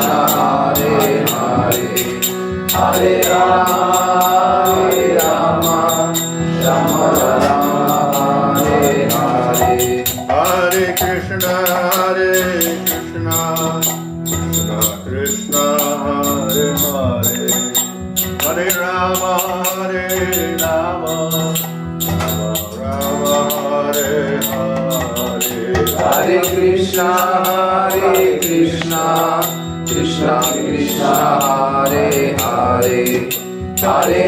Hare Hare, Hare Rama, Rama Rama, Hare Hare. Hare Krishna, Krishna Krishna, Hare Hare, Hare Rama, Rama Rama, Hare Hare. Hare Krishna, Krishna Krishna, Hare Hare, Hare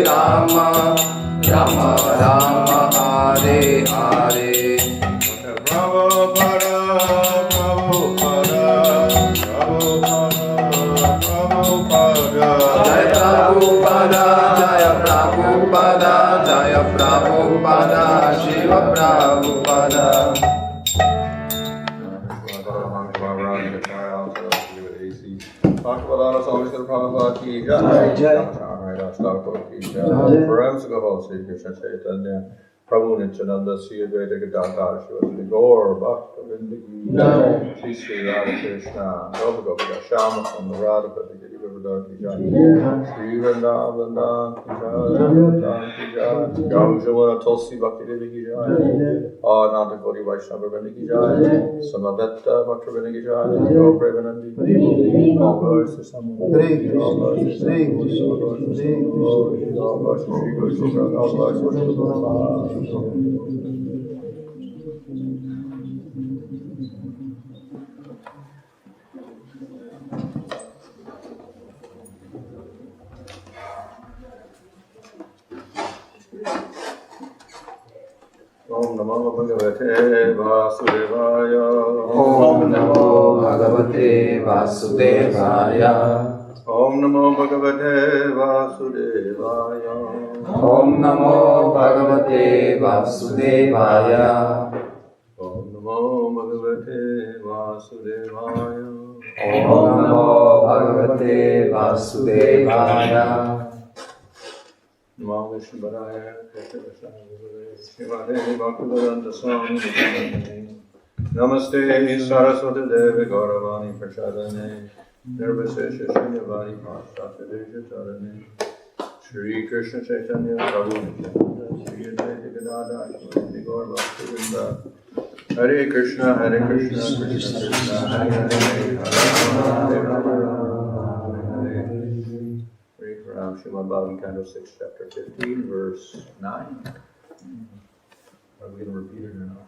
Rama, Rama Rama, Hare Hare. Prabhupada, Prabhupada, Prabhupada, Jaya Prabhupada, Jaya Prabhupada, Jaya Prabhupada, Shiva Prabhupada. Bhaktivinoda Swami Prabhupada ki jai. Jai. Param Sugabal Sri Krishna Chaitanya Prabhu Nityananda Sri Advaita Gadadhar Shivasri Gaur Bhakta Vindagi Jai. Sri Sri Radha Krishna Gopa Gopa Shama from the Radha Padagiri Govardhan ki jai. Sri Vrindavan ki jai. Gau Jamuna Tulsi Bhakti Devi ki jai. Ananda Koti Vaishnava Vrinda ki jai. Samavetta Bhakta Vrinda ki jai. Gaur Premanandi. All glories to someone. All glories to Om Namo Bhagavate Vasudevaya. Om Namo Bhagavate Vasudevaya. Om Namo Bhagavate Vasudevaya. Om Namo Bhagavate Vasudevaya. Om Namo Bhagavate Vasudevaya. Om Namo Bhagavate Vasudevaya. Namo Vishnupadaya Shivade Bhaktivedanta Swami Namaste Saraswati Devi Gauravani Prachadane Nirvasesha Srinyavadi Mahasati Vijayarane Shri Krishna Chaitanya Prabhu Nityananda Shri Advaita Gadadhar Shri Gaur Bhaktivinoda Hare Krishna, Hare Krishna, Krishna Krishna, Hare Hare, Hare Rama, Hare Ram Srimad Bhagavatam, Canto 6, Chapter 15, Verse 9. Are we going to repeat it or not?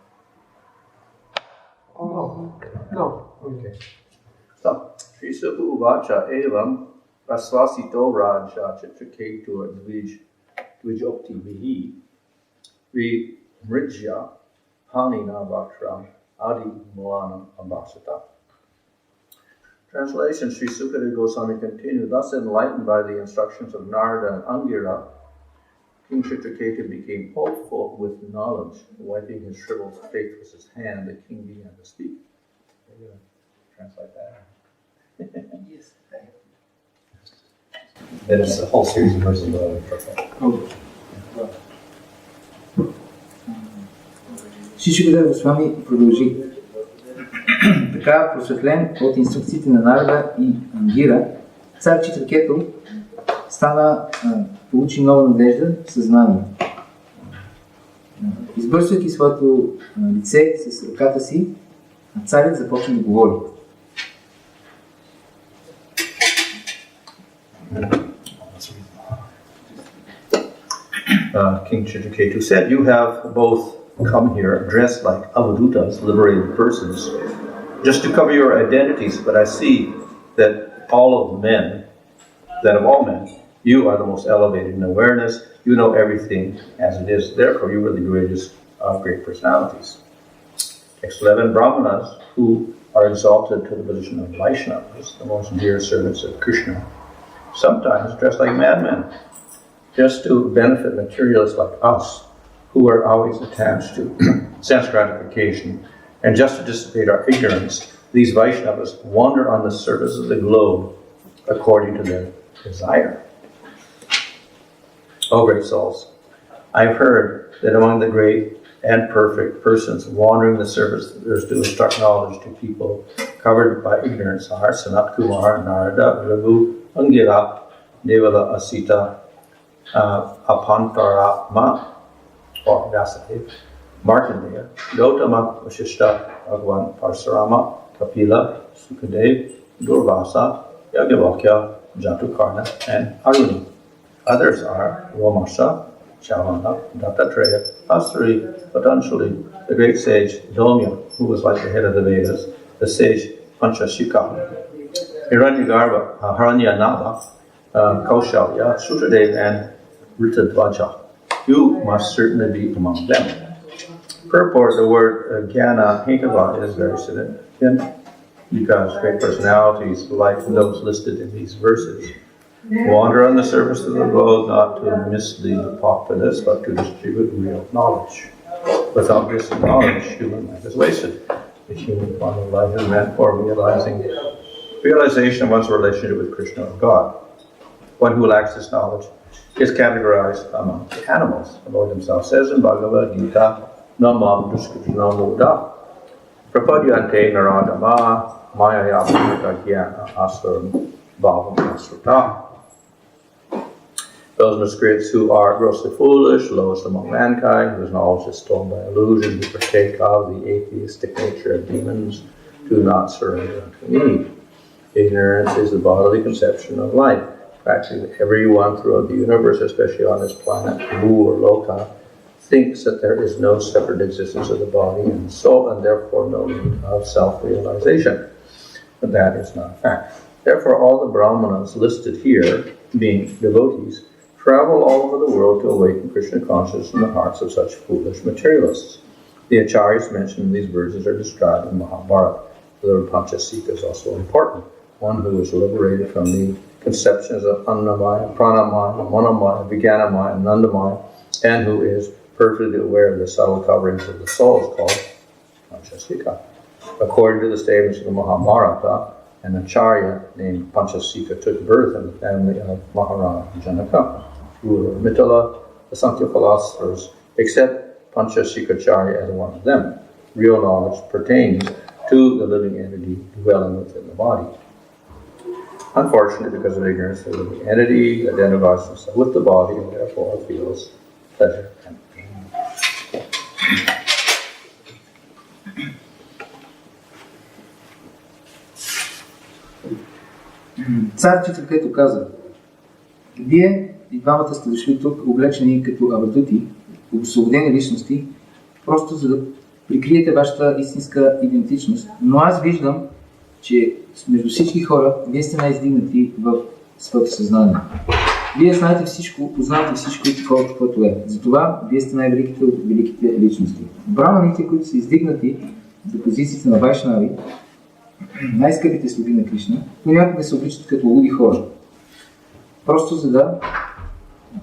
No. Okay. So, Sri Sukha Uvacha Evam Prasvasito Raja Chitraketu Dvijokti Vihi Vi Mrijya Hanina Vakra Adi Moana Ambasata. Translation, Sri Sukadeva Goswami continued, thus enlightened by the instructions of Narada and Angira, King Chitraketu became hopeful with knowledge. Wiping his shriveled face with his hand, the king began to speak. Are you going to translate that? Yes. That is a whole series of verses. Шри Шукадева Госвами продължи. Така, просветлен от инструкциите на Нарада и Ангира, цар Читракето получи нова надежда в съзнание. Избърсвайки своето лице с ръката си, царят започна да говори. King Chitraketu said, you have both come here dressed like avadutas, liberated persons, just to cover your identities, but I see that of all men, you are the most elevated in awareness, you know everything as it is, therefore you are the greatest of great personalities. Text 11, Brahmanas, who are exalted to the position of Vaishnavas, the most dear servants of Krishna, sometimes dress like madmen, just to benefit materialists like us, who are always attached to sense gratification, and just to dissipate our ignorance, these Vaishnavas wander on the surface of the globe according to their desire. O great souls, I have heard that among the great and perfect persons wandering the surface of the earth to instruct knowledge to people covered by ignorance are Sanat Kumar, Narada, Raghu, Angira, Devala, Asita, Apantarama, or Vyasadeva, Markandeya, Gautama, Vashishta, Bhagwan, Parsurama, Kapila, Sukadev, Durvasa, Yagyavalkya, Jatukarna, and Aruni. Others are Romasha, Chavana, Dattatreya, Astari, Patanjali, the great sage Domya, who was like the head of the Vedas, the sage Panchashika, Hiranyagarbha, Haranyanaba, Kaushalya, Sutradev, and Ritadvaja. You must certainly be among them. Purport, the word Jnana Hinkava is very significant because great personalities, like those listed in these verses, wander on the surface of the globe not to mislead the populace, but to distribute real knowledge. Without this knowledge, human life is wasted. The human form of life is meant for realization of one's relationship with Krishna or God. One who lacks this knowledge is categorized among the animals. The Lord himself says in Bhagavad Gita, Namam Duskritinam Muda, Prapadyante Naradama, Maya Yabhagya Asram Bhavam Asrata. Those miscreants who are grossly foolish, lowest among mankind, whose knowledge is stolen by illusion, who partake of the atheistic nature of demons, do not surrender unto me. Ignorance is the bodily conception of life. Practically everyone throughout the universe, especially on this planet, Bhu or Loka, thinks that there is no separate existence of the body and soul, and therefore no need of self-realization. But that is not a fact. Therefore, all the Brahmanas listed here, being devotees, travel all over the world to awaken Krishna consciousness in the hearts of such foolish materialists. The acharyas mentioned in these verses are described in Mahabharata. The word Panchasika is also important. One who is liberated from the conceptions of Annamaya, Pranamaya, Manamaya, Vijnanamaya, and Nandamaya, and who is perfectly aware of the subtle coverings of the soul is called Panchasika. According to the statements of the Mahabharata, an acharya named Panchasika took birth in the family of Maharaja Janaka, ruler of Mithila. The Sankhya philosophers accept Panchashikacharya as one of them. Real knowledge pertains to the living entity dwelling within the body. Unfortunately, because of ignorance, the living entity identifies himself with the body and therefore feels pleasure and pain. Цар Читракето каза: вие и двамата сте дошли тук, облечени като авадути, освободени личности, просто за да прикриете вашата истинска идентичност. Но аз виждам, че между всички хора вие сте най-издигнати в своето съзнание. Вие знаете всичко, познавате всичко и такова, каквото е. Затова вие сте най-великите от великите личности. Браманите, които са издигнати до позициите на вайшнави, най-скъпите слуги на Кришна, понякога се обличат като луди хора. Просто за да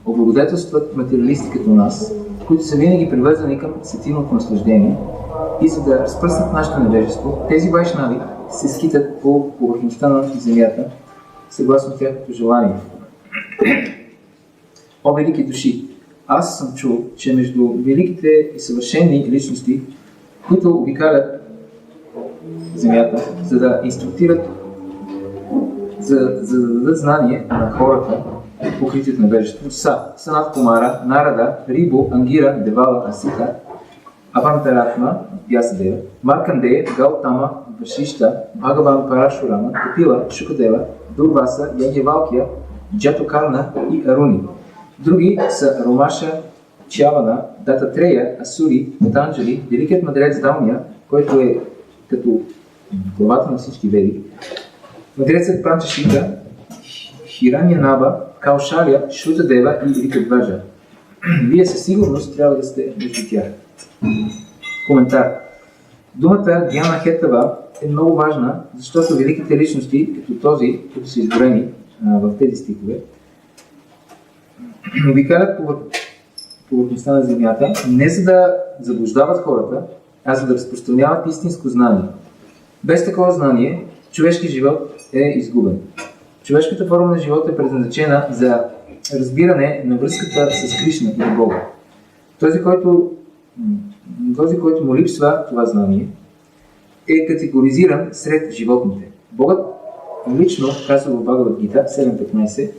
облагодетелстват материалисти като нас, които са винаги привързани към сетивното наслаждение, и за да разпръснат нашето невежество, тези вайшнави се скитат по повърхността на земята, съгласно тяхното желание. О, велики души! Аз съм чул, че между великите и съвършени личности, които обикалят земята, за да инструктират, за да дадат знание на хората, покрити от невежеството, са Санат Кумара, Нарада, Рибо, Ангира, Девала, Асита, Авантаратма, Вясадева, Маркандея, Гаутама, Вашишта, Бхагаван Парашурама, Капила, Шукадева, Дурваса, Ягявалкия, Джатокарна и Аруни. Други са Ромаша, Чавана, Дататрея, Асури, Патанджали, великият мъдрец Далмия, който е като главата на всички веди, мъдрецът Панчашика, Хираньянаба, Каушалия, Шутадева и Рикадваджа. Вие със сигурност трябва да сте между тях. Коментар. Думата Гьяна Хетава е много важна, защото великите личности, като този, които са изброени в тези стихове, обикалят повърхността на земята, не за да заблуждават хората, а за да разпространяват истинско знание. Без такова знание, човешки живот е изгубен. Човешката форма на живота е предназначена за разбиране на връзката с Кришна и Бога. Този, който този, който му липсва това знание, е категоризиран сред животните. Богът лично казва в Бхагавад Гита 7.15: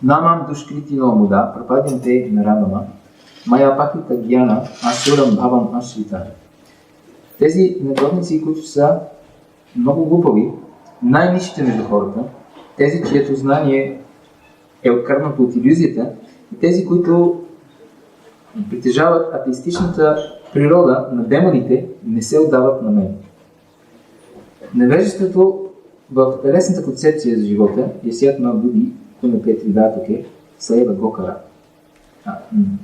Намам душкрити но муда, прападянте нарадама, мая пахита гьяна, асурам бхавам ашрита. Тези негодници, които са много глупави, най-низшите между хората, тези, чието знание е откърнато от илюзията, и тези, които притежават атеистичната природа на демоните, не се отдават на мен. Невежеството в телесната концепция за живота е сятна буди, kuna Петри датоке, Саева Гокара.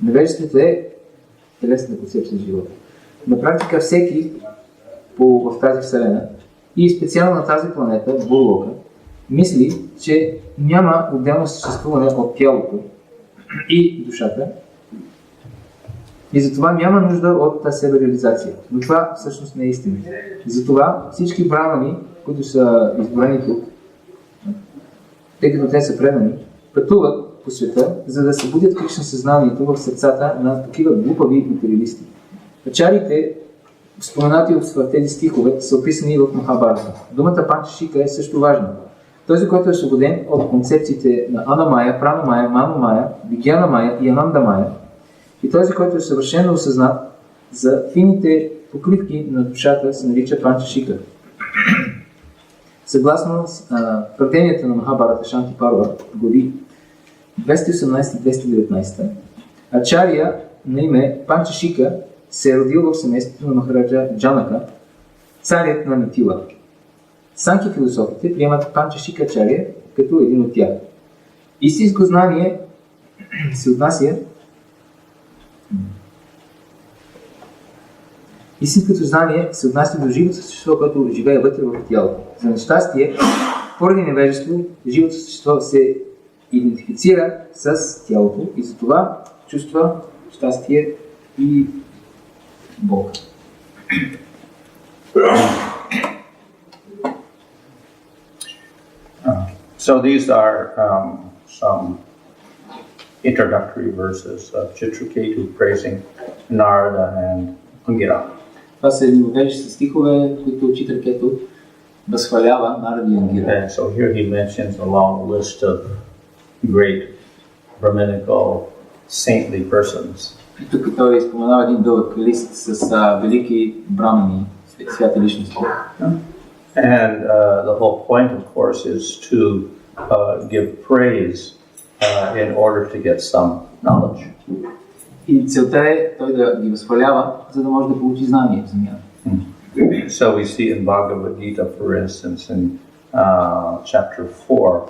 Невежеството е телесната концепция за живота. На практика всеки в тази вселена и специално на тази планета, Булока, мисли, че няма отделно съществуване от тялото и душата и затова няма нужда от себереализация. Но това всъщност не е истина. Затова всички брамани, които са изборени тук, тъй като те са предани, пътуват по света, за да събудят Кришна съзнанието в сърцата на такива глупави материалисти. Ачарите, споменати в тези стихове, са описани в Махабарата. Думата Панчашика е също важна. Този, който е освободен от концепциите на Анамая, Пранамая, Маномая, Вигьянамая и Анандамая, и този, който е съвършено осъзнат за фините покривки на душата, се нарича Панчашика. Съгласно твърденията на Махабарата Шанти Парва, глави 218-219, Ачария на име Панчашика се е родил в семейството на Махараджа Джанака, царят на Митила. Санки философите приемат Панчашика Ачария като един от тях. Истинско знание се отнася Истинското знание се отнася до живото същество, което живее вътре в тялото. За нещастие, поради невежество, живото същество се идентифицира с тялото и затова чувства щастие и болка. So these are some introductory verses of Chitraketu praising Narada and Angira. Това са едни водещи стихове, които Читракету възхвалява Нарада и Ангира. And so here he mentions a long list of great Brahminical saintly persons. И тук той споменава един дълъг лист с велики брамани, святи личности. And the whole point, of course, is to give praise in order to get some knowledge. И целта е той да ги възхвалява, за да може да получи знание в земята. So we see in Bhagavad Gita, for instance, in chapter 4,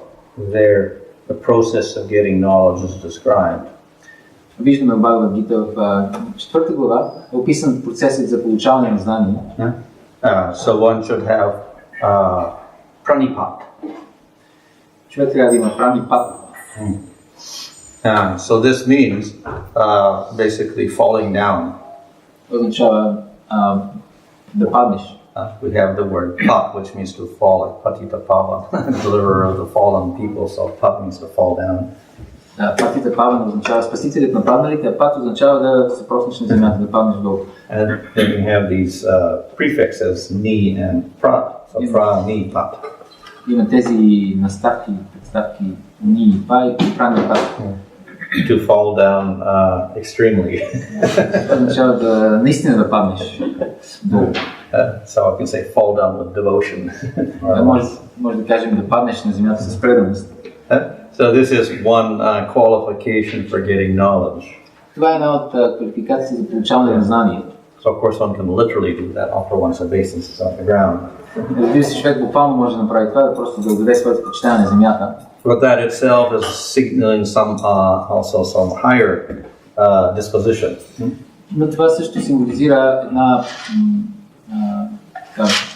there the process of getting knowledge is described. Виждаме в Бхагавад Гита в 4 глава е описан процесът за получаване на знание. So one should have pranipat. Човек трябва да има пранипат. So this means basically falling down. Означава да паднеш. We have the word pat, which means to fall, like patita pava, deliverer of the fallen people, so pat means to fall down. Патита паван означава спасителят на падналите, а пат означава да се проснеш на земята, да паднеш долу. And then we have these prefixes, ni and prat, so pra, ni, pat. Има тези наставки, представки ни, па и прани пат. To fall down extremely. Означава да наистина да паднеш долу. So I can say fall down with devotion. Може да кажем да паднеш на земята с преданост. So this is one qualification for getting knowledge. Това е една от квалификации за получаване на знание. So of course one can literally do that, offer one's obeisances on the ground. Разбира се, човек буквално може да направи това, да просто да отдаде своето почитание на земята. But that itself is signaling also some higher disposition. Но това също символизира една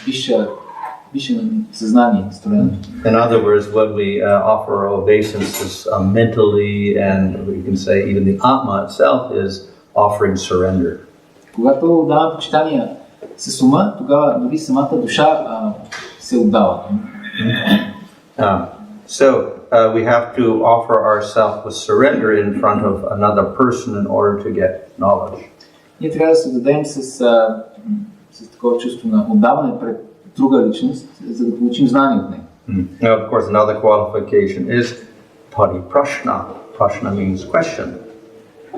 висше съзнание, строено. In other words, when we offer obeisances mentally, and we can say even the Atma itself is offering surrender. Когато даваме почитание с ума, тогава дори самата душа се отдава. So we have to offer ourselves with surrender in front of another person in order to get knowledge. Ние трябва да се дадем с такова чувство на отдаване пред друга личност, за да получим знание от нея. Now, of course, another qualification is pariprashna. Prashna means question.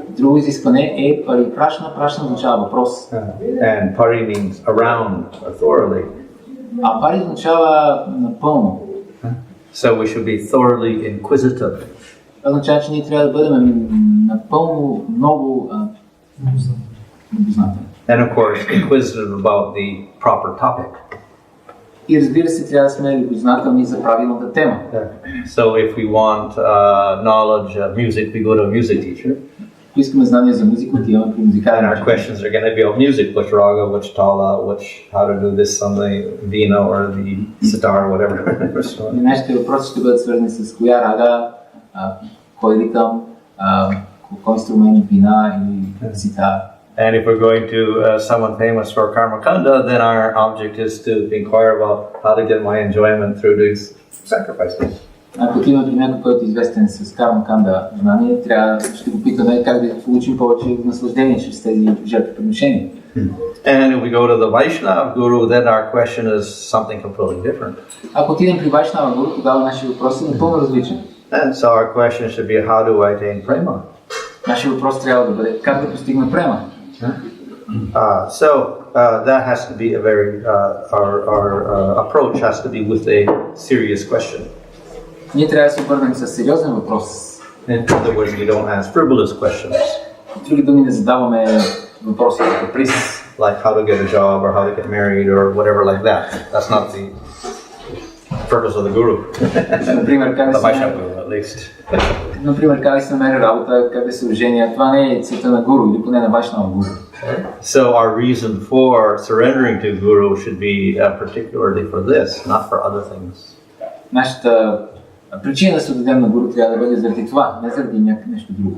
Друго изискване е парипрашна. Прашна означава въпрос. And pari means around, thoroughly. А пари означава напълно. So we should be thoroughly inquisitive. Това означава, че ние трябва да бъдем напълно много любознателни. And of course, inquisitive about the proper topic. И разбира се, трябва да сме любознателни за правилната тема. So if we want knowledge of music, we go to a music teacher. Ако искаме знания за музика, отиваме при And музикален our учител. questions are going to be about music, which raga, which tala, which how to do this on the veena or the sitar or whatever. И нашите въпроси ще бъдат свързани с коя рага, кой ритъм, кой инструмент, вина или ситар. And if we're going to someone famous for Karmakanda, then our object is to inquire about how to get my enjoyment through these sacrifices. Ако отиваме при някой, който е известен с карма-канда знание, ще го питаме как да получим повече наслаждение чрез тези жертвоприношения. And if we go to the Vaishnava Guru, then our question is something completely different. Ако отидем при Вайшнава Гуру, тогава нашия въпрос е напълно различен. And so our question should be, how do I attain prema? Нашия въпрос трябва да бъде как да постигна према. That has to be a very, our approach has to be with a serious question. Ние трябва да се обърнем със сериозен въпрос. In other words, we don't ask frivolous questions. В други думи, не задаваме въпроси за каприз. Like how to get a job or how to get married or whatever like that. That's not the purpose of the guru. Например, как да The се Vaishnava Guru, at least. Например, как да се намери работа, как да се оженя. Това не е целта на гуру или поне на Вайшнава Гуру. So our reason for surrendering to Guru should be particularly for this, not for other things. Нашата причина да се отдадем на гуру трябва да бъде заради това, не заради нещо друго.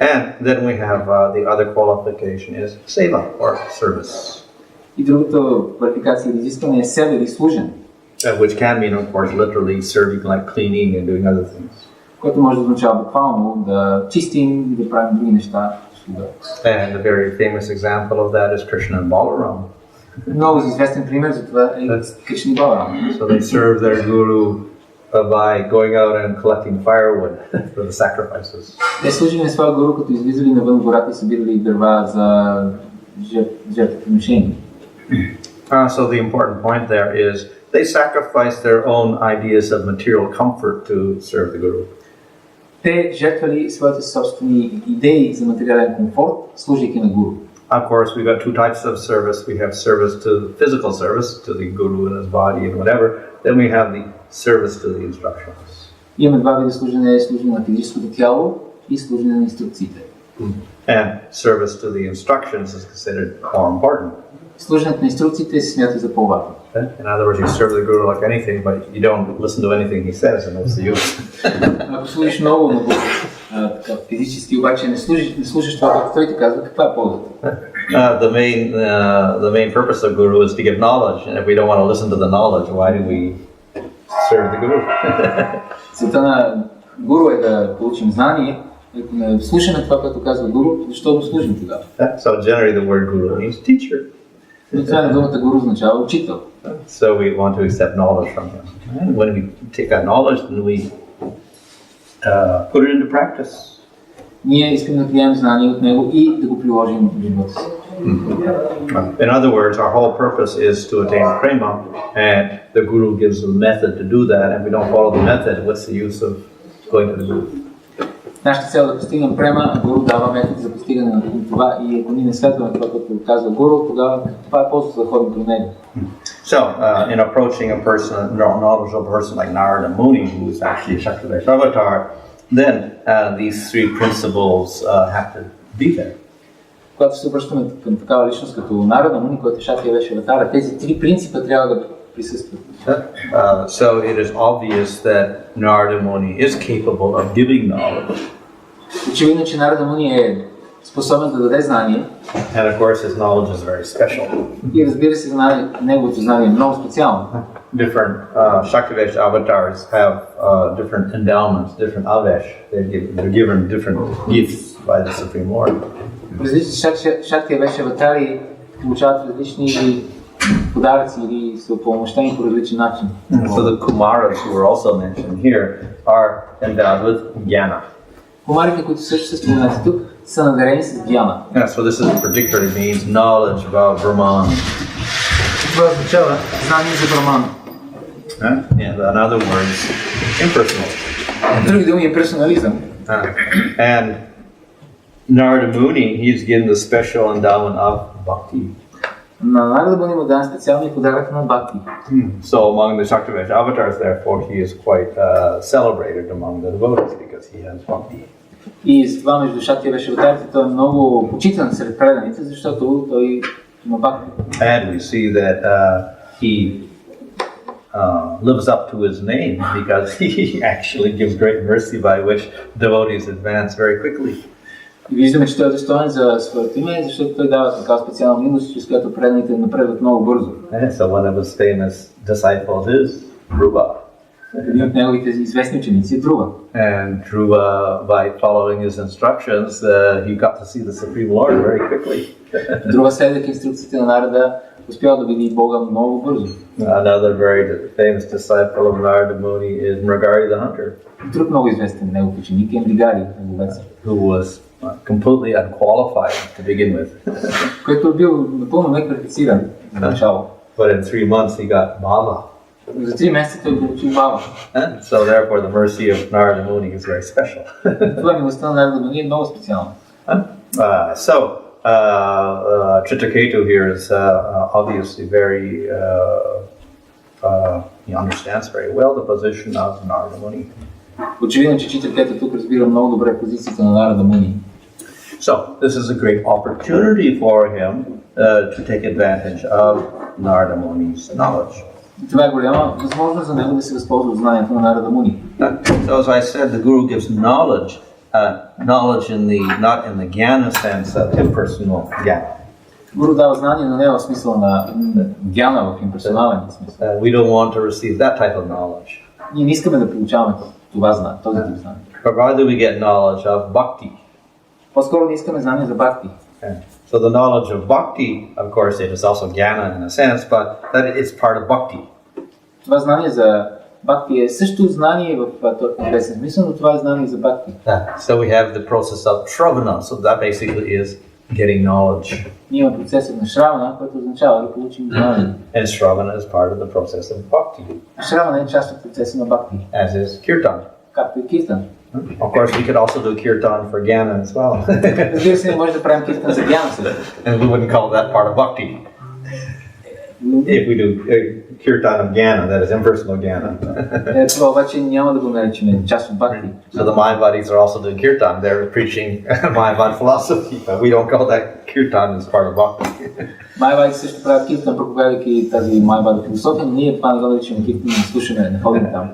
And then we have the other qualification is seva or service. И другата квалификация или изискване е сева или служен. Which can mean, of course, literally serving like cleaning and doing other things. Което може да означава буквално да чистим и да правим други неща. And the very famous example of that is Krishna and Balaram. Много известен пример за това е Кришна и Баларам. So they serve their guru by going out and collecting firewood for the sacrifices. Те служили на своя гуру, като излизали навън в гората и събирали дърва за жертвоприношение. So the important point there is they sacrifice their own ideas of material comfort to serve the guru. Те жертвали своите собствени идеи за материален комфорт, служейки на гуру. Of course, we've got two types of service. We have service to physical service, to the guru and his body and whatever. Then we have the service to the instructions. Имаме два вида служене, служене на физическото тяло и служене на инструкциите. And service to the instructions is considered more important. Служенето на инструкциите се смята за по-важно. In other words, you serve the guru like anything, but you don't listen to anything he says, and what's the use? Ако служиш много на гуру, физически обаче не служиш това, което той ти казва, каква е ползата? The main purpose of guru is to give knowledge, and if we don't want to listen to the knowledge, why do we serve the guru? Целта на гуру е да получим знание. Ако не слушаме това, което казва гуру, защо го служим тогава? So generally the word guru means teacher. Но това на думата гуру означава учител. So we want to accept knowledge from him. And when we take that knowledge, then we put it into practice. Ние искаме да приемем знание от него и да го приложим в живота си. In other words, our whole purpose is to attain prema, and the guru gives the method to do that, and if we don't follow the method, what's the use of going to the guru? Нашата цел е да постигнем према, а гуру дава метод за постигане на това и ако ние не следваме това, което казва гуру, тогава това е полза да ходим до него. So, in approaching a person, a knowledgeable person like Narada Muni, who is actually a Shaktivesh avatar, then these three principles have to be there. Когато се обръщаме към такава личност като Нарада Муни, който е Шактивеш аватар, тези три принципа трябва да присъстват. So it is obvious that Narada Muni is capable of giving knowledge. Очевидно, че Нарада Муни е способен да даде знание. And of course his knowledge is very special. И разбира се, неговото знание е много специално. Different Shaktivesh avatars have different endowments, different avesh. They're given different gifts. by the Supreme Lord. Различни шакти веши аватари получават различни подаръци или са упълномощени по различен начин. So the Kumaras, who are also mentioned here, are endowed with jnana. Кумарите, които също са споменати тук, са надарени с гьяна. Yeah, so this is particularly means knowledge about Brahman. Това означава знание за Браман. In other words, impersonal. В други думи е персонализъм. And Narada Muni, he's given the special endowment of bhakti. На Нарада Муни му дан специалния подарък на бхакти. So among the Shaktivesh avatars, therefore, he is quite celebrated among the devotees because he has bhakti. И с това между шакти веши аватарите той е много почитан сред преданите, защото той има бхакти. And we see that he lives up to his name because he actually gives great mercy by which devotees advance very quickly. И виждаме, че той е достоен за своето име, защото той дава такава специална милост, чрез която преданите напредват много бързо. And so one of his famous disciples is Dhruva. Един от неговите известни ученици е Друва. And Dhruva, by following his instructions, he got to see the Supreme Lord very quickly. Друва, следвайки инструкциите на Нарада, успял да види Бога много бързо. Another very famous disciple of Narada Muni is Mrigari the Hunter. Друг много известен негов ученик е Мригари, who was completely unqualified to begin with. който е бил напълно неквалифициран в начало. But in 3 months he got bhava. За 3 месеца той получи бава. So therefore the mercy of Narada Muni is very special. Това милостта на Нарада Муни е много специална. Chitraketu here is obviously very, he understands very well the position of Narada Muni. Очевидно, че Читракета тук разбира много добре позицията на Нарада Муни. So this is a great opportunity for him to take advantage of Narada Muni's knowledge. Това е голяма възможност за него да се възползва от знанието на Нарада Муни. So as I said, the Guru gives knowledge, knowledge in the not in the jnana sense of impersonal jnana. Гуру дава знание, но не в смисъл на гьяна, в имперсонален смисъл. We don't want to receive that type of knowledge. Ние не искаме да получаваме това знание, този тип знание. But rather we get knowledge of bhakti. По-скоро не искаме знание за бхакти. So the knowledge of bhakti, of course, it is also jnana in a sense, but that it's part of bhakti. Това знание за бхакти е също знание в известен смисъл, но това е знание за бхакти. So we have the process of shravana, so that basically is getting knowledge. Ние имаме процесът на шравана, който означава да получим знание. And shravana is part of the process of bhakti. Шравана е част от процеса на бхакти. As is kirtan. Както и киртан. Of course, we could also do kirtan for jnana as well. Разбира се, не може да правим киртан за гьяна също. And we wouldn't call that part of bhakti. If we do kirtan of jnana, that is impersonal jnana. Това обаче няма да го наричаме част от бхакти. So the Mayavadis are also doing kirtan. They're preaching Mayavad philosophy, but we don't call that kirtan as part of bhakti. Майавади също правят киртан, проповядвайки тази майавада философия, но ние това не го наричаме киртан, не слушаме, не ходим там.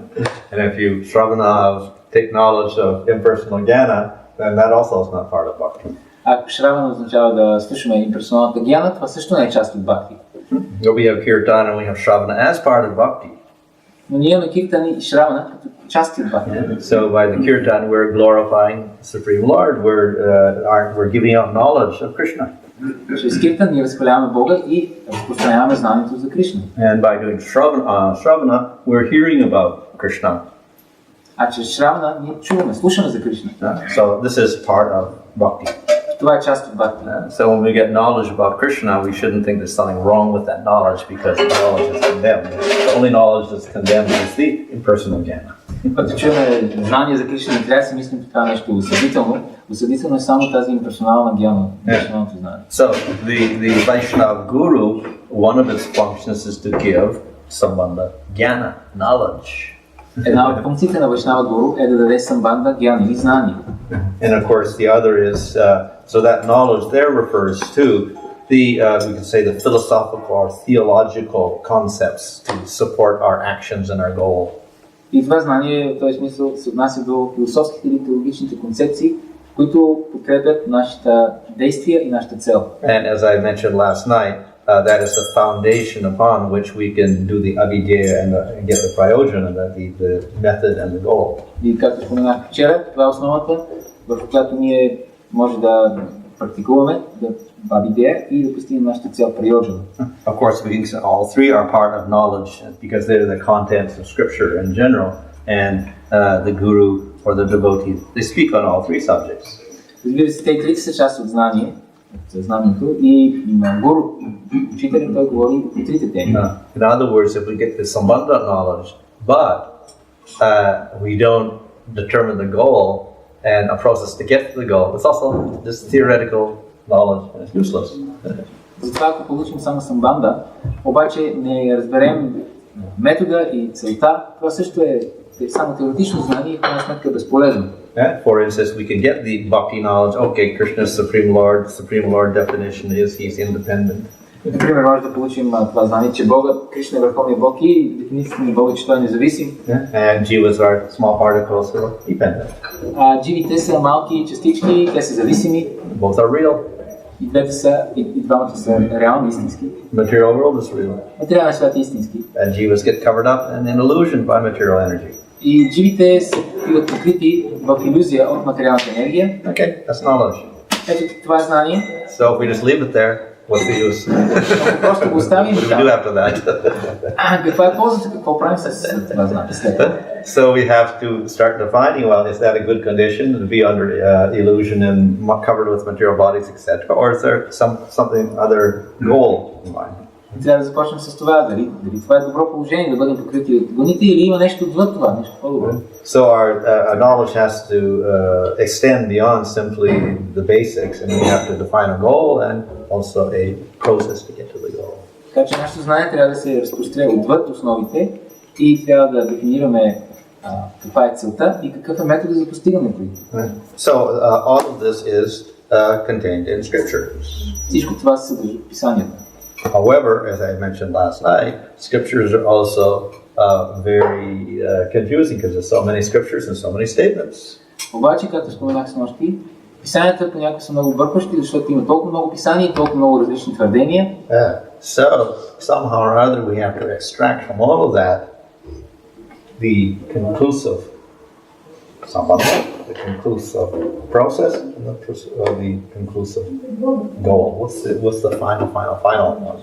And if you shravana take knowledge of impersonal jnana, then that also is not part of bhakti. Ако шравана означава да слушаме имперсоналната гьяна, това също не е част от бхакти. So we have kirtan and we have shravana as part of bhakti. Но ние имаме киртан и шравана като части от бхакти. So by the kirtan we're glorifying the Supreme Lord, we're giving out knowledge of Krishna. Чрез киртан ние възхваляваме Бога и разпространяваме знанието за Кришна. And by doing shravana, we're hearing about Krishna. А чрез шравана ние чуваме, слушаме за Кришна. So this is part of bhakti. Това е част от бхакти. So when we get knowledge about Krishna, we shouldn't think there's something wrong with that knowledge because the knowledge is condemned. The only knowledge that's condemned is the impersonal jnana. Като чуваме знание за Кришна, не трябва да си мислим, че това е нещо осъдително. Осъдително е само тази имперсонална гьяна, имперсоналното знание. So the Vaishnava Guru, one of its functions is to give someone the jnana, knowledge. Една от функциите на Вайшнава Гуру е да даде самбанда гьяна или знание. And of course the other is, so that knowledge there refers to the, we could say the philosophical or theological concepts to support our actions and our goal. И това знание в този смисъл се отнася до философските или теологичните концепции, които подкрепят нашите действия и нашата цел. And as I mentioned last night, that is the foundation upon which we can do the avidya and get the prayojana, the method and the goal. И както споменах вчера, това е основата, върху която ние може да практикуваме абидея и да постигнем нашата цел прайоджана. Of course, all three are part of knowledge because they're the contents of scripture in general, and the guru or the devotee, they speak on all three subjects. Разбира се, те трите са част от знание, от знанието и гуру, учителят, той говори по трите теми. In other words, if we get the sambandha knowledge, but we don't determine the goal and a process to get to the goal, it's also just theoretical knowledge and it's useless. Затова, ако получим само самбанда, обаче не разберем метода и целта, това също е само теоретично знание и в крайна сметка е безполезно. For instance, we can get the bhakti knowledge, okay, Krishna is Supreme Lord definition is he's independent. Например, може да получим това знание, че Бога, Кришна е върховният Бог и дефиницията на Бога, че той е независим. And jivas are small particles who are dependent. Дживите са малки частички, те са зависими. Both are real. И двете са, и двамата са реални, истински. Material world is real. Материалният свят е истински. And jivas get covered up and in illusion by material energy. И дживите са биват покрити в илюзия от материалната енергия. Okay, that's knowledge. Ето това е знание. So if we just leave it there, what's the use? Ако просто го оставим What do we там. do after that? Каква е ползата? Какво правим с това знание след това? So we have to start defining, well, is that a good condition to be under illusion and covered with material bodies, etc., or is there something other goal in mind? Трябва да започнем с това, дали това е добро положение, да бъдем покрити от гоните или има нещо отвъд това, нещо по-добро. So our knowledge has to extend beyond simply the basics, and we have to define a goal and also a process to get to the goal. Така че нашето знание трябва да се разпростре отвъд основите и трябва да дефинираме каква е целта и какъв е метод за постигането ѝ. So all of this is contained in scriptures. Всичко това се съдържа в писанията. However, as I mentioned last night, scriptures are also very confusing because there's so many scriptures and so many statements. Обаче, както споменах снощи, писанията понякога са много бъркващи, защото има толкова много писания и толкова много различни твърдения. So somehow or other we have to extract from all of that the conclusive sambandha, the conclusive process, and the conclusive goal. What's the final one?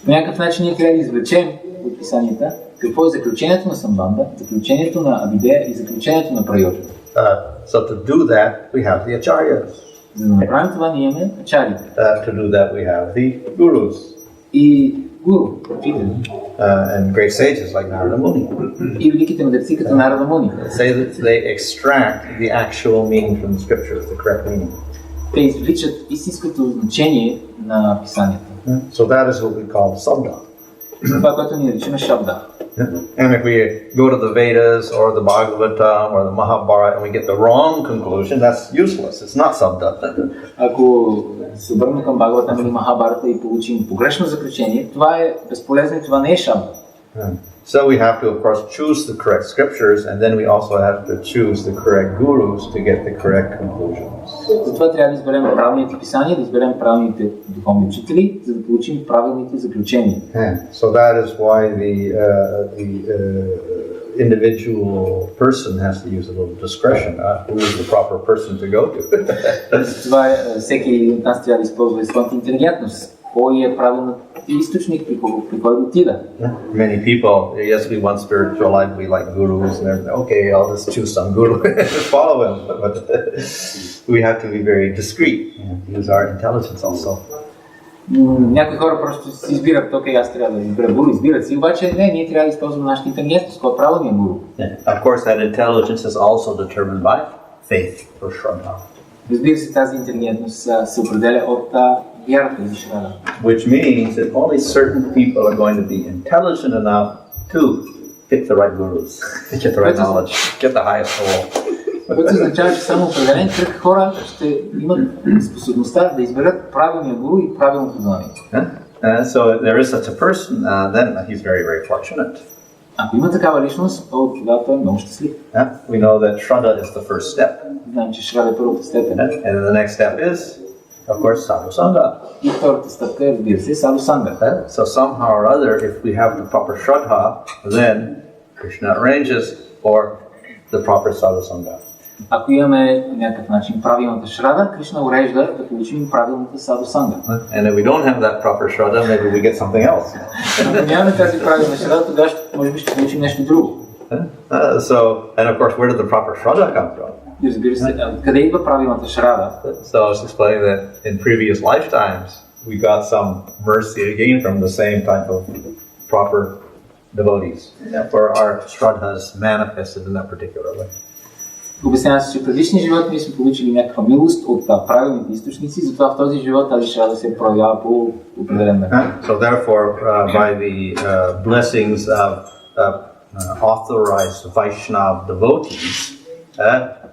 По някакъв начин ние трябва да извлечем от писанията какво е заключението на самбанда, заключението на абидея и заключението на прайоджана. So to do that, we have the acharyas. За да направим това, ние имаме ачарите. To do that, we have the gurus. И гуру, учители. And great sages like Narada Muni. И великите мъдреци като Нарада Муни. Say that they extract the actual meaning from the scriptures, the correct meaning. Те извличат истинското значение на писанията. So that is what we call sabda. Това, което ние наричаме шабда. And if we go to the Vedas or the Bhagavatam or the Mahabharata and we get the wrong conclusion, that's useless. It's not sabda. Ако се обърнем към Бхагаватам или Махабарата и получим погрешно заключение, това е безполезно и това не е шабда. So we have to, of course, choose the correct scriptures, and then we also have to choose the correct gurus to get the correct conclusions. Затова трябва да изберем правилните писания, да изберем правилните духовни учители, за да получим правилните заключения. So that is why the individual person has to use a little discretion. Who is the proper person to go to? Затова всеки от нас трябва да използва своята интелигентност. Кой е правилният източник, при кой отида? Many people, yes, we want spiritual life, we like gurus, and they're okay, I'll just choose some guru and follow him. But we have to be very discreet and use our intelligence also. Някои хора просто си избират, окей, аз трябва да избера гуру, избират си, обаче не, ние трябва да използваме нашата интелигентност, кой е правилният гуру. Of course, that intelligence is also determined by faith or shraddha. Разбира се, тази интелигентност се определя от вярата или шрада. Which means that only certain people are going to be intelligent enough to pick the right gurus, get the right knowledge, get the highest goal. Което означава, че само определен кръг хора ще имат способността да изберат правилния гуру и правилното знание. So if there is such a person, then he's very, very fortunate. Ако има такава личност, то тогава той е много щастлив. We know that shraddha is the first step. Знаем, че шрада е първата степен. And then the next step is, of course, sadhu sangha. И втората стъпка е, разбира се, саду санга. So somehow or other, if we have the proper shraddha, then Krishna arranges for the proper sadhu sangha. Ако имаме по някакъв начин правилната шрада, Кришна урежда да получим правилната садхусанга. And if we don't have that proper shraddha, maybe we get something else. Ако нямаме тази правилна шрада, тогава може би ще получим нещо друго. And of course, where did the proper shraddha come from? И разбира се, къде идва правилната шрада? So I was explaining that in previous lifetimes, we got some mercy again from the same type of proper devotees. Therefore, our shraddhas manifested in that particular way. Обяснявам се, че в предишни животи ние сме получили някаква милост от правилните източници, затова в този живот тази шрада се проявява по определен начин. So therefore, by the blessings of authorized Vaishnava devotees,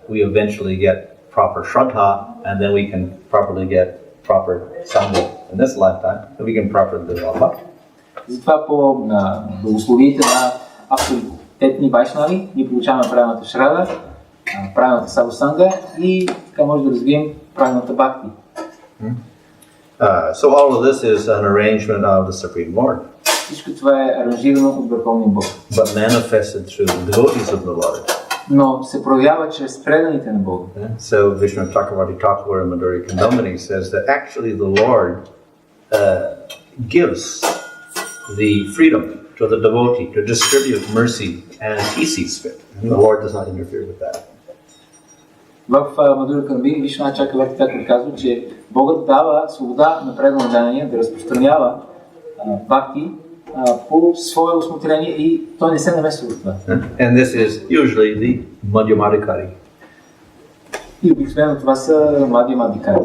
we eventually get proper shraddha, and then we can properly get proper sangha in this lifetime, and we can properly develop bhakti. Затова по благословиите на авторитетни вайшнави ние получаваме правилната шрада, правилната садхусанга и така може да развием правилната бхакти. So all of this is an arrangement of the Supreme Lord. Всичко това е аранжирано от Върховния Бог. But manifested through the devotees of the Lord. Но се проявява чрез преданите на Бога. So Vishnu Chakravarti Thakur in Madhuri Kandamani says that actually the Lord gives the freedom to the devotee to distribute mercy as he sees fit. And the Lord does not interfere with that. В Мадура Кандамани Вишну Чакраварти Тхакур казва, че Богът дава свобода на преданния да разпространява бхакти по свое усмотрение и той не се намесва в това. And this is usually the Madhyamadikari. И обикновено това са Мадхьямадикари.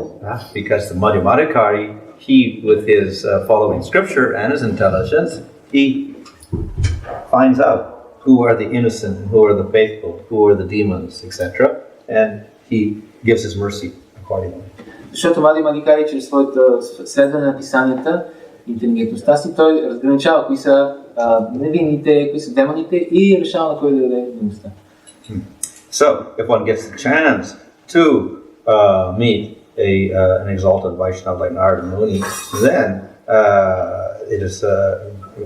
Because the Madhyamadikari, he with his following scripture and his intelligence, he finds out who are the innocent, who are the faithful, who are the demons, etc. And he gives his mercy accordingly. Защото Мадхьямадикари чрез своето следване на писанията, интелигентността си, той разграничава кои са невинните, кои са демоните и решава на кой да даде милостта. So, if one gets the chance to meet an exalted Vaishnava like Narada Muni, then it is,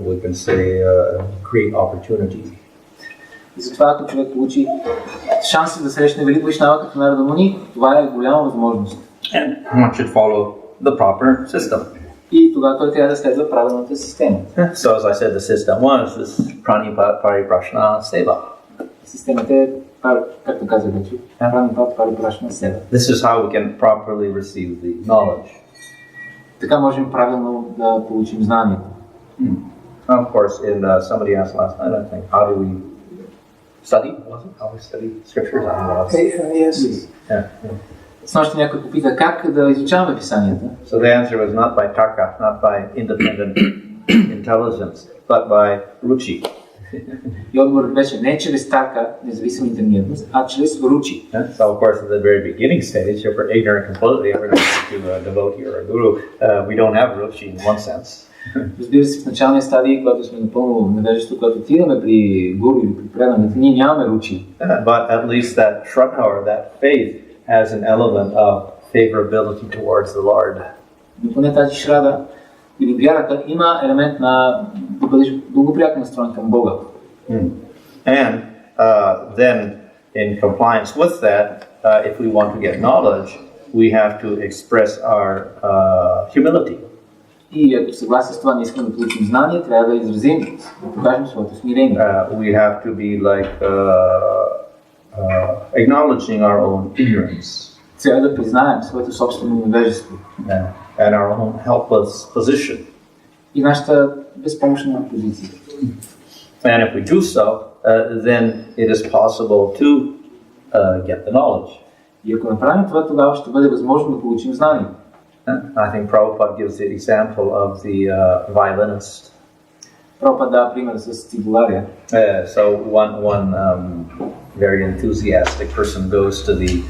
we can say, a great opportunity. И затова, ако човек получи шанс да срещне велик Вайшнава като Нарада Муни, това е голяма възможност. And one should follow the proper system. И тогава той трябва да следва правилната система. So, as I said, the system one is this Pranipad Pariprashna Seva. Системата е, както казах вече, Pranipad Pariprashna Seva. This is how we can properly receive the knowledge. Така можем правилно да получим знанието. Of course, somebody asked last night, I think, how do we study? Was it? How we study scriptures? I don't know. Yes. Yeah. Снощи някой попита как да изучаваме писанията. So the answer was not by tarka, not by independent intelligence, but by ruchi. И отговорът беше не чрез тарка, независима интелигентност, а чрез ручи. So of course at the very beginning stage, if we're ignorant completely, and we're not to a devotee or a guru, we don't have ruchi in one sense. Разбира се, в началния стадий, когато сме напълно невежество, когато отиваме при гуру или при преданите, ние нямаме ручи. But at least that shraddha or that faith has an element of favorability towards the Lord. Но поне тази шрада или вярата има елемент на да бъдеш благоприятен настроен към Бога. And then in compliance with that, if we want to get knowledge, we have to express our humility. И ако съгласие с това не искаме да получим знание, трябва да изразим, да покажем своето смирение. We have to be like acknowledging our own ignorance. Трябва да признаем своето собствено невежество. And our own helpless position. И нашата безпомощна позиция. And if we do so, then it is possible to get the knowledge. И ако направим това, тогава ще бъде възможно да получим знание. I think Prabhupada gives the example of the violinist. Прабхупада дава пример с цигулария. So one very enthusiastic person goes to the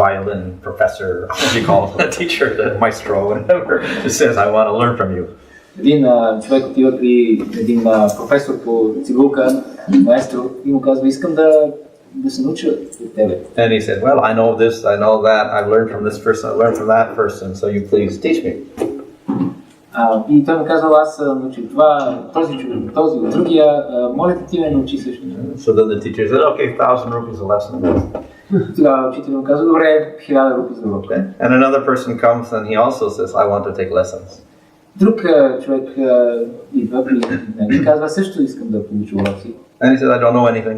violin professor, as you call it, the teacher, the maestro, whatever, and says, I want to learn from you. Един човек отива при един професор по цигулка, маестро, и му казва, искам да се науча от тебе. And he said, well, I know this, I know that, I've learned from this person, I learned from that person, so you please teach me. И той ми казал, аз научих това, този човек, този от другия, моля ти ме научи също. So then the teacher said, okay, 1,000 rupees a lesson. Тогава учителят му каза, добре, 1000 рупи за урок. And another person comes and he also says, I want to take lessons. Друг човек идва при мен и казва, също искам да получа уроци. And he said, I don't know anything.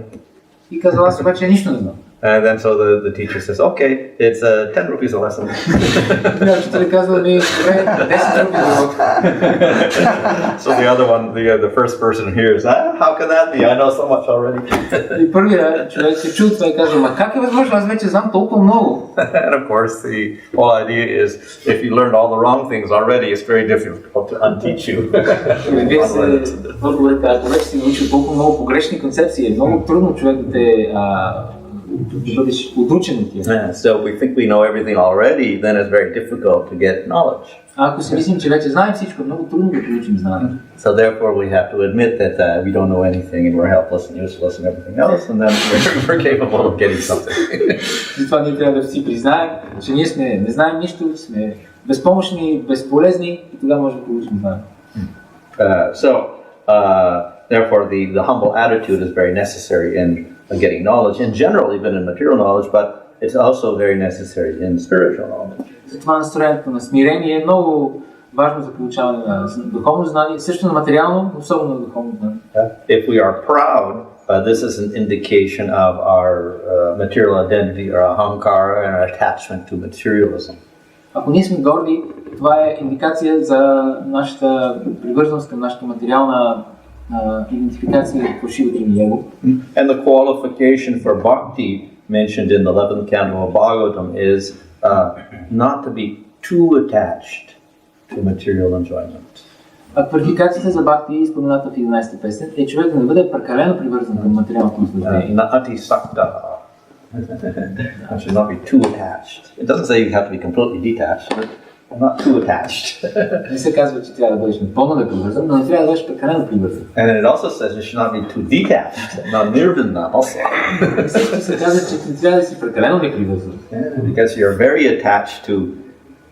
И казва, аз обаче нищо не знам. And then so the teacher says, okay, it's 10 rupees a lesson. Учителят казва ми, добре, 10 рупи за урок. So the other one, the first person hears, how can that be? I know so much already. И първият човек се чу това и казва, ма как е възможно, аз вече знам толкова много. And of course, the whole idea is, if you learned all the wrong things already, it's very difficult to unteach you. Ако вече си научил толкова много погрешни концепции, е много трудно човек да те да бъдеш подучен от тях. So if we think we know everything already, then it's very difficult to get knowledge. Ако си мислим, че вече знаем всичко, е много трудно да получим знание. So therefore we have to admit that we don't know anything and we're helpless and useless and everything else, and then we're capable of getting something. Затова ние трябва да си признаем, че ние не знаем нищо, сме безпомощни, безполезни и тогава може да получим знание. Therefore the humble attitude is very necessary in getting knowledge, in general, even in material knowledge, but it's also very necessary in spiritual knowledge. Затова настроението на смирение е много важно за получаване на духовно знание, също на материално, особено на духовно знание. If we are proud, this is an indication of our material identity, or ahankara, and our attachment to materialism. Ако ние сме горди, това е индикация за нашата привързаност към нашата материална identification и фалшивото ни его. And the qualification for bhakti mentioned in the 11th canto of Bhagavatam is not to be too attached to material enjoyment. А квалификацията за бхакти, спомената в 11-та песен, е човек да не бъде прекалено привързан към материалното наслаждение. Nati sakta. I should not be too attached. It doesn't say you have to be completely detached, but not too attached. Не се казва, че трябва да бъдеш напълно да привързан, но не трябва да бъдеш прекалено привързан. And it also says you should not be too detached, not nirvana also. Също се казва, че не трябва да си прекалено непривързан. Because you're very attached to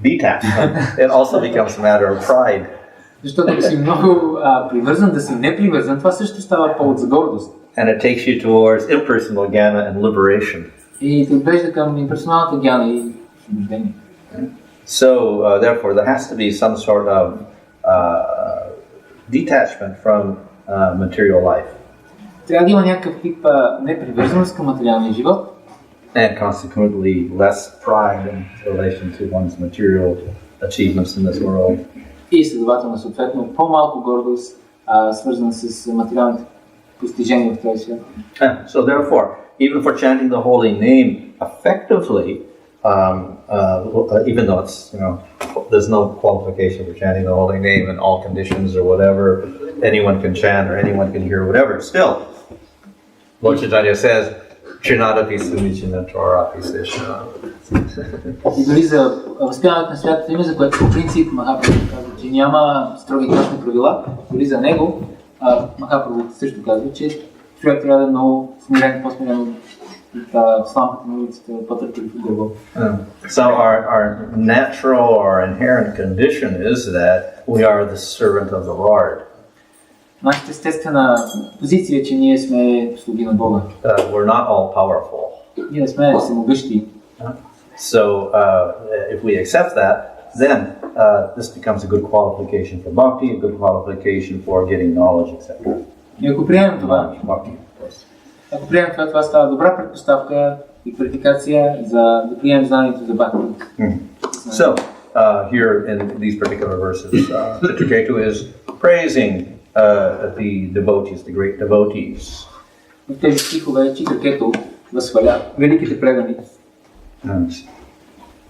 detachment, it also becomes a matter of pride. Защото ако си много привързан, да си непривързан, това също става повод за гордост. And it takes you towards impersonal jnana and liberation. И те отвежда към имперсоналната гьяна и освобождение. So, therefore, there has to be some sort of detachment from material life. Трябва да има някакъв тип непривързаност към материалния живот. And consequently, less pride in relation to one's material achievements in this world. И следователно, съответно, по-малко гордост, свързана с материалните постижения в този свят. So therefore, even for chanting the holy name effectively, even though it's, there's no qualification for chanting the holy name in all conditions or whatever, anyone can chant or anyone can hear whatever, still, Lord Chaitanya says, Trinadapi Sumicina Torapi Seshna. И дори за възпяването на святото име, за което по принцип Махапрабху казва, че няма строги точни правила, дори за него Махапрабху също казва, че човек трябва да е много смирен, по-смирен от сламката на улицата, по-търпелив от дърво. So our natural or inherent condition is that we are the servant of the Lord. Нашата естествена позиция е, че ние сме слуги на Бога. We're not all powerful. Ние сме всемогъщи. So if we accept that, then this becomes a good qualification for bhakti, a good qualification for getting knowledge, etc. И ако приемем това, Bhakti. ако приемем това става добра предпоставка и квалификация за да приемем знанието за бхакти. So here in these particular verses, Chitraketu is praising the devotees, the great devotees. В тези стихове Читракету възхваля великите предани.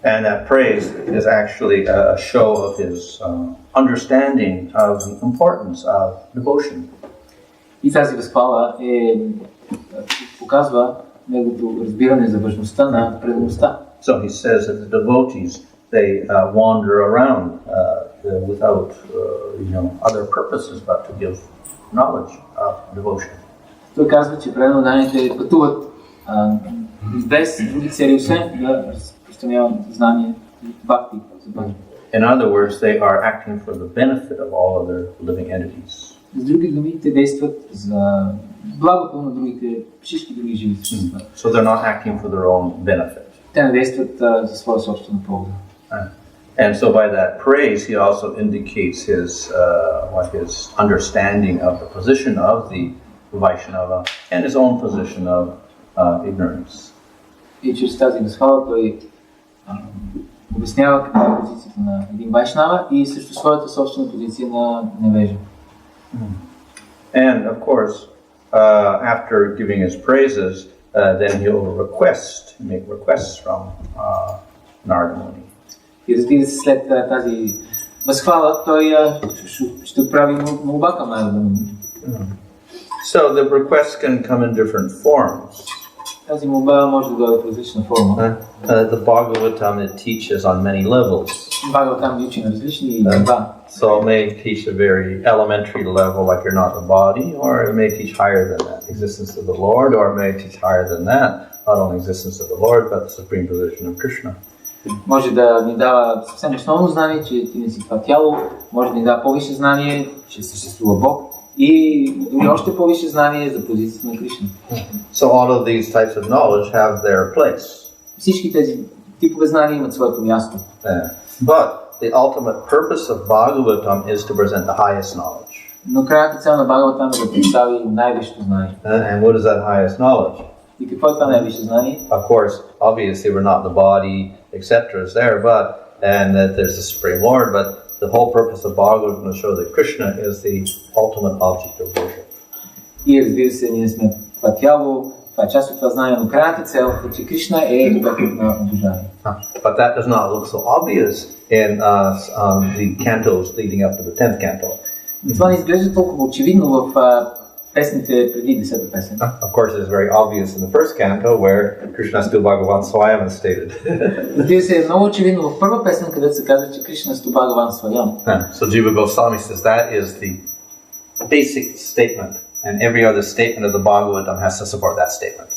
And that praise is actually a show of his understanding of the importance of devotion. И тази възхвала показва неговото разбиране за важността на предаността. So he says that the devotees, they wander around without other purposes but to give knowledge of devotion. Той казва, че преданите пътуват без други цели, освен да разпространяват знание бхакти. In other words, they are acting for the benefit of all other living entities. С други думи, те действат за благото на другите, всички други живи същества. So they're not acting for their own benefit. Те не действат за своя собствена полза. And so by that praise, he also indicates his understanding of the position of the Vaishnava and his own position of ignorance. И чрез тази възхвала той обяснява каква е позицията на един вайшнава и също своята собствена позиция на невежа. And of course, after giving his praises, then he'll make requests from Narada Muni. И разбира се, след тази възхвала, той ще отправи молба към Нарада Муни. So the requests can come in different forms. Тази молба може да дойде в различна форма. The Bhagavatam, it teaches on many levels. Бхагаватам учи на различни нива. So it may teach a very elementary level, like you're not the body, or it may teach higher than that, existence of the Lord, or it may teach higher than that, not only existence of the Lord, but the supreme position of Krishna. Може да ни дава съвсем основно знание, че ти не си това тяло, може да ни дава по-висше знание, че съществува Бог, и дори още по-висше знание за позицията на Кришна. So all of these types of knowledge have their place. Всички тези типове знания имат своето място. But the ultimate purpose of Bhagavatam is to present the highest knowledge. Но крайната цел на Бхагаватам е да представи най-висшето знание. And what is that highest knowledge? И какво е това най-висше знание? Of course, obviously we're not the body, etc. is there, and that there's the Supreme Lord, but the whole purpose of Bhagavatam is to show that Krishna is the ultimate object of worship. И разбира се, ние сме това тяло, това е част от това знание, но крайната цел е, че Кришна е обектът на обожание. But that does not look so obvious in the cantos leading up to the 10th canto. Това не изглежда толкова очевидно в песните преди 10-та песен. Of course, it is very obvious in the first canto where Krishnastu Bhagavan Swayam is stated. Разбира се, е много очевидно в първа песен, където се казва, че Кришнаstu Bhagavan Swayam. So Jiva Goswami says that is the basic statement, and every other statement of the Bhagavatam has to support that statement.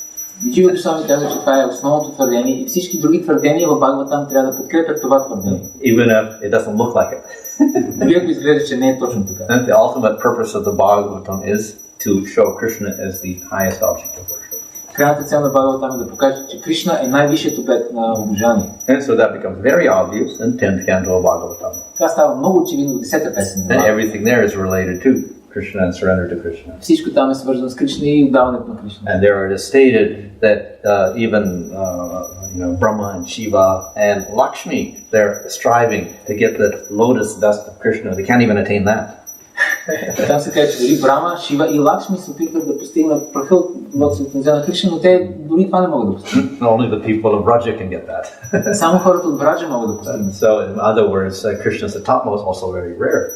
Джива Госвами казва, че това е основното твърдение и всички други твърдения в Бхагаватам трябва да подкрепят това твърдение. Even if it doesn't look like it. Дори ако изглежда, че не е точно така. The ultimate purpose of the Bhagavatam is to show Krishna as the highest object of worship. Крайната цел на Бхагаватам е да покаже, че Кришна е най-висшият обект на обожание. And so that becomes very obvious in 10th canto of Bhagavatam. Това става много очевидно в 10-та песен. And everything there is related to Krishna and surrender to Krishna. Всичко там е свързано с Кришна и отдаването на Кришна. And there it is stated that even Brahma and Shiva and Lakshmi, they're striving to get the lotus dust of Krishna. They can't even attain that. Там се казва, че дори Брама, Шива и Лакшми се опитват да постигнат праха от лотосовата на Кришна, но те дори това не могат да постигнат. Only the people of Vraja can get that. Само хората от Враджа могат да постигнат. So in other words, Krishna is the topmost, also very rare.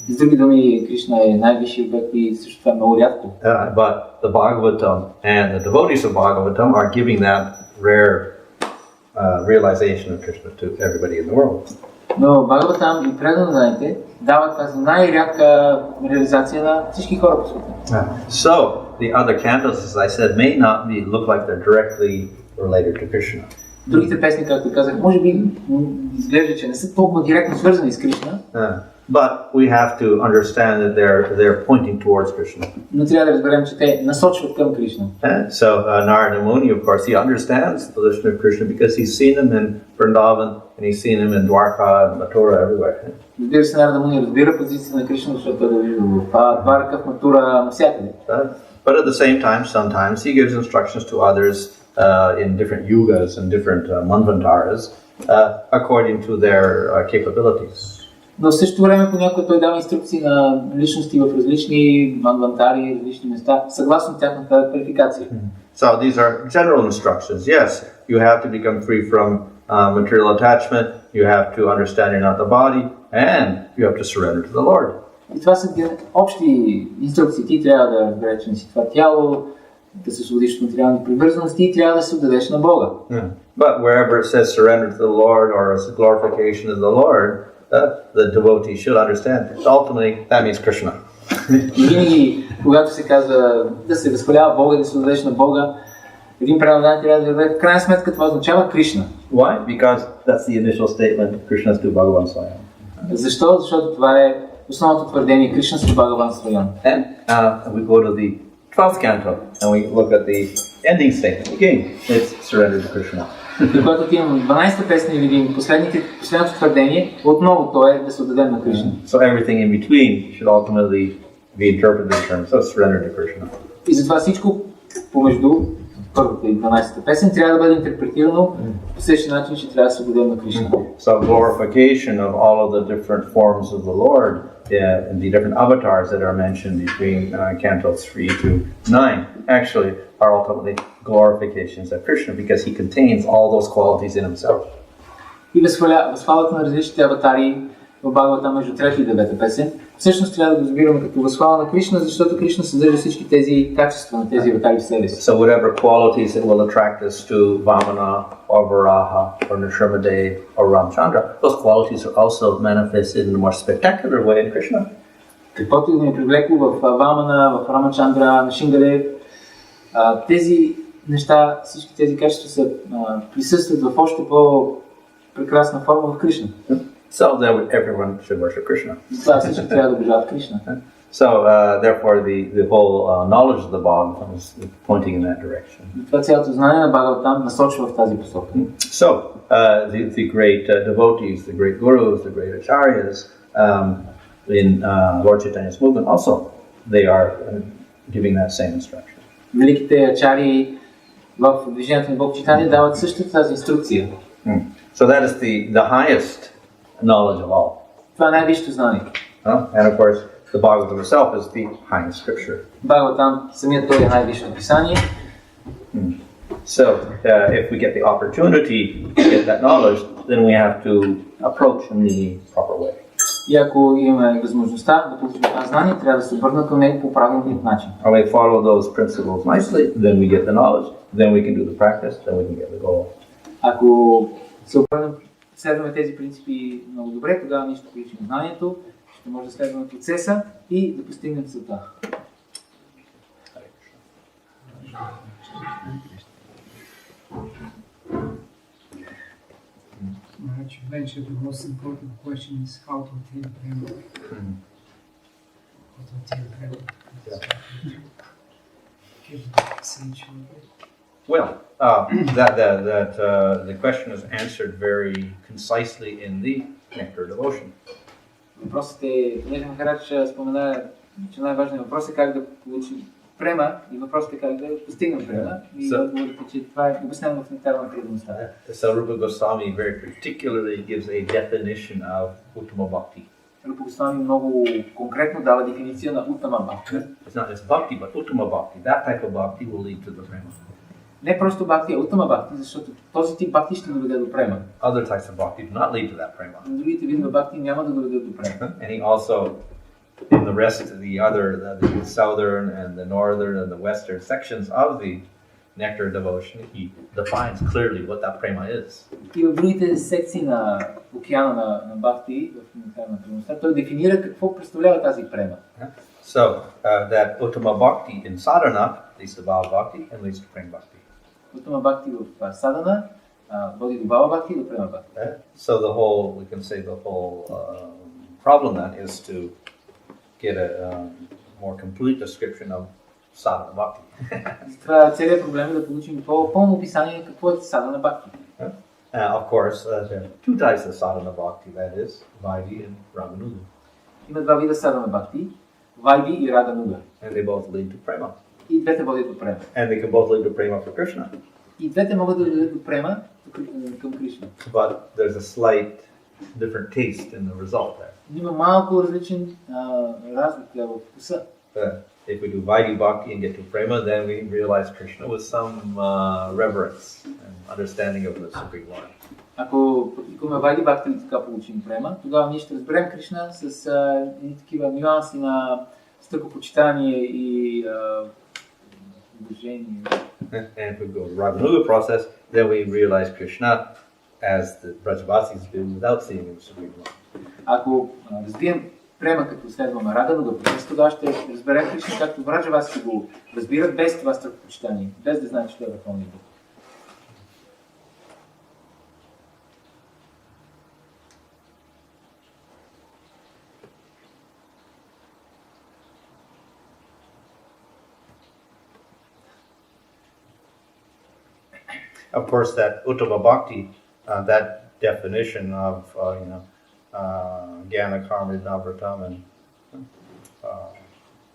С други думи, Кришна е най-висшият обект и също това е много рядко. But the Bhagavatam and the devotees of Bhagavatam are giving that rare realization of Krishna to everybody in the world. Но Бхагаватам и преданните дават тази най-рядка реализация на всички хора по света. So the other cantos, as I said, may not look like they're directly related to Krishna. Другите песни, както казах, може би изглежда, че не са толкова директно свързани с Кришна. But we have to understand that they're pointing towards Krishna. Но трябва да разберем, че те насочват към Кришна. So Narada Muni, of course, he understands the position of Krishna because he's seen him in Vrindavan and he's seen him in Dwarka and Mathura everywhere. Разбира се, Нарада Муни разбира позицията на Кришна, защото той да вижда в Дварка, в Матура, навсякъде. But at the same time, sometimes he gives instructions to others in different yugas and different manvantaras according to their capabilities. Но в същото време понякога той дава инструкции на личности в различни манвантари, различни места, съгласно тяхната квалификация. So these are general instructions. Yes, you have to become free from material attachment, you have to understand you're not the body, and you have to surrender to the Lord. И това са общи инструкции. Ти трябва да разбереш, че не си това тяло, да се освободиш от материални привързаности и трябва да се отдадеш на Бога. But wherever it says surrender to the Lord or as a glorification of the Lord, the devotee should understand. Ultimately, that means Krishna. И винаги, когато се казва да се възхвалява Бога, да се отдадеш на Бога, един предант трябва да даде в крайна сметка това означава Кришна. Why? Because that's the initial statement, Krishnastu Bhagavan Swayam. Защо? Защото това е основното твърдение Кришнаstu Bhagavan Swayam. And we go to the 12th canto and we look at the ending statement. Again, it's surrender to Krishna. И когато отиваме в 12-та песен и видим последното твърдение, отново то е да се отдадем на Кришна. So everything in between should ultimately be interpreted in terms of surrender to Krishna. И затова всичко помежду първата и 12-та песен трябва да бъде интерпретирано по същия начин, че трябва да се отдадем на Кришна. So glorification of all of the different forms of the Lord and the different avatars that are mentioned between Canto 3 to 9 actually are ultimately glorifications of Krishna because he contains all those qualities in himself. И възхвалата на различните аватари в Бхагавата между 3 и 9 песен, всъщност трябва да го разбираме като възхвала на Кришна, защото Кришна съдържа всички тези качества на тези аватари в себе си. So whatever qualities that will attract us to Vamana or Varaha or Nrsimhadev or Ramchandra, those qualities are also manifested in a more spectacular way in Krishna. Каквото и да ни привлекло в Вамана, в Рамачандра, Нрсимхадев, тези неща, всички тези качества са присъстват в още по-прекрасна форма в Кришна. So that everyone should worship Krishna. Това всички трябва да обожават Кришна. So therefore the whole knowledge of the Bhagavatam is pointing in that direction. Това цялото знание на Бхагаватам насочва в тази посока. So the great devotees, the great gurus, the great acharyas in Lord Chaitanya's movement also, they are giving that same instruction. Великите ачари в движението на Бог Чайтания дават също тази инструкция. So that is the highest knowledge of all. Това е най-висшето знание. And of course, the Bhagavatam itself is the highest scripture. Бхагаватам, самият той е най-висшето писание. So if we get the opportunity to get that knowledge, then we have to approach in the proper way. И ако имаме възможността да получим това знание, трябва да се обърнем към него по правилният начин. And we follow those principles nicely, then we get the knowledge, then we can do the practice, then we can get the goal. Ако се обърнем, следваме тези принципи много добре, тогава ние ще получим знанието, ще може да следваме процеса и да постигнем целта. Maharaj, you mentioned the most important question is how to attain prema. How to attain prema. Well, the question is answered very concisely in the Nectar devotion. Въпросът е, понеже Махарадж спомена, че най-важният въпрос е как да получим према и въпросът е как да постигнем према. И отговорът е, че това е обяснено в Нектара на преданността. So Rupa Goswami very particularly gives a definition of Uttama Bhakti. Рупа Госвами много конкретно дава дефиниция на Uttama Bhakti. It's not just Bhakti, but Uttama Bhakti. That type of Bhakti will lead to the prema. Не просто Бхакти, а Uttama Bhakti, защото този тип Бхакти ще доведе до према. Other types of Bhakti do not lead to that prema. Другите видове Бхакти няма да доведат до према. And he also, in the rest of the southern and the northern and the western sections of the Nectar devotion, he defines clearly what that prema is. И в другите секции на океана на Бхакти, в Нектара на преданността, той дефинира какво представлява тази према. So that Uttama Bhakti in sadhana leads to Bhava Bhakti and leads to Prema Bhakti. Uttama Bhakti в садана води до Бхава Бхакти и до Према Бхакти. So we can say the whole problem then is to get a more complete description of sadhana bhakti. Това целият проблем е да получим по-пълно описание какво е садана Бхакти. Of course, there are two types of sadhana bhakti, that is, Vaidhi and Raganuga. Има два вида садана Бхакти, Вайди и Рагануга. And they both lead to prema. И двете водят до према. And they can both lead to prema for Krishna. И двете могат да доведат до према към Кришна. But there's a slight different taste in the result there. Има малко различен разлик в вкуса. If we do Vaidhi Bhakti and get to prema, then we realize Krishna with some reverence and understanding of the Supreme Lord. Ако практикуваме Вайди Бхакти и така получим према, тогава ние ще разберем Кришна с едни такива нюанси на страхопочитание и уважение. And if we go to Raganuga process, then we realize Krishna as the Brajavasis do without seeing him Supreme Lord. Ако развием приема като следваме рага, но да потърси, тогава ще разберем Кришна, както Враджаваси го разбират, без това страхопочитание, без да знаят, че той е върховният Бог. Of course, that Uttama Bhakti, that definition of, Jnana Karma Navratam and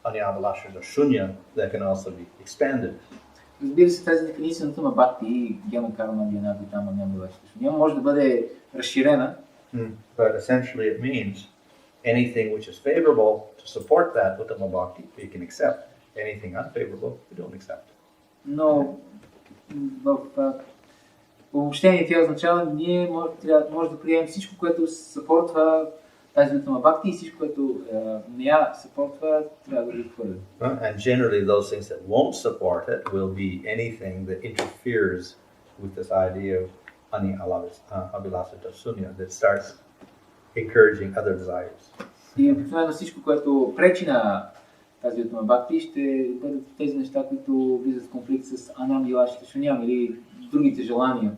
Anyabalashita Shunya, that can also be expanded. Разбира се, тази дефиниция на Уттама Бхакти и Гьяна Карма, Дhyana Vitama, Anyabalashita Shunya може да бъде разширена. But essentially it means anything which is favorable to support that Uttama Bhakti, we can accept. Anything unfavorable, we don't accept. Но в обобщение тя означава, ние може да приемем всичко, което съпортва тази Уттама Бхакти и всичко, което не я съпортва, трябва да го отхвърлим. And generally those things that won't support it will be anything that interferes with this idea of Anyabalashita Shunya, that starts encouraging other desires. И обикновено всичко, което пречи на тази Уттама Бхакти, ще бъдат тези неща, които влизат в конфликт с Анямалашита Шуням или другите желания.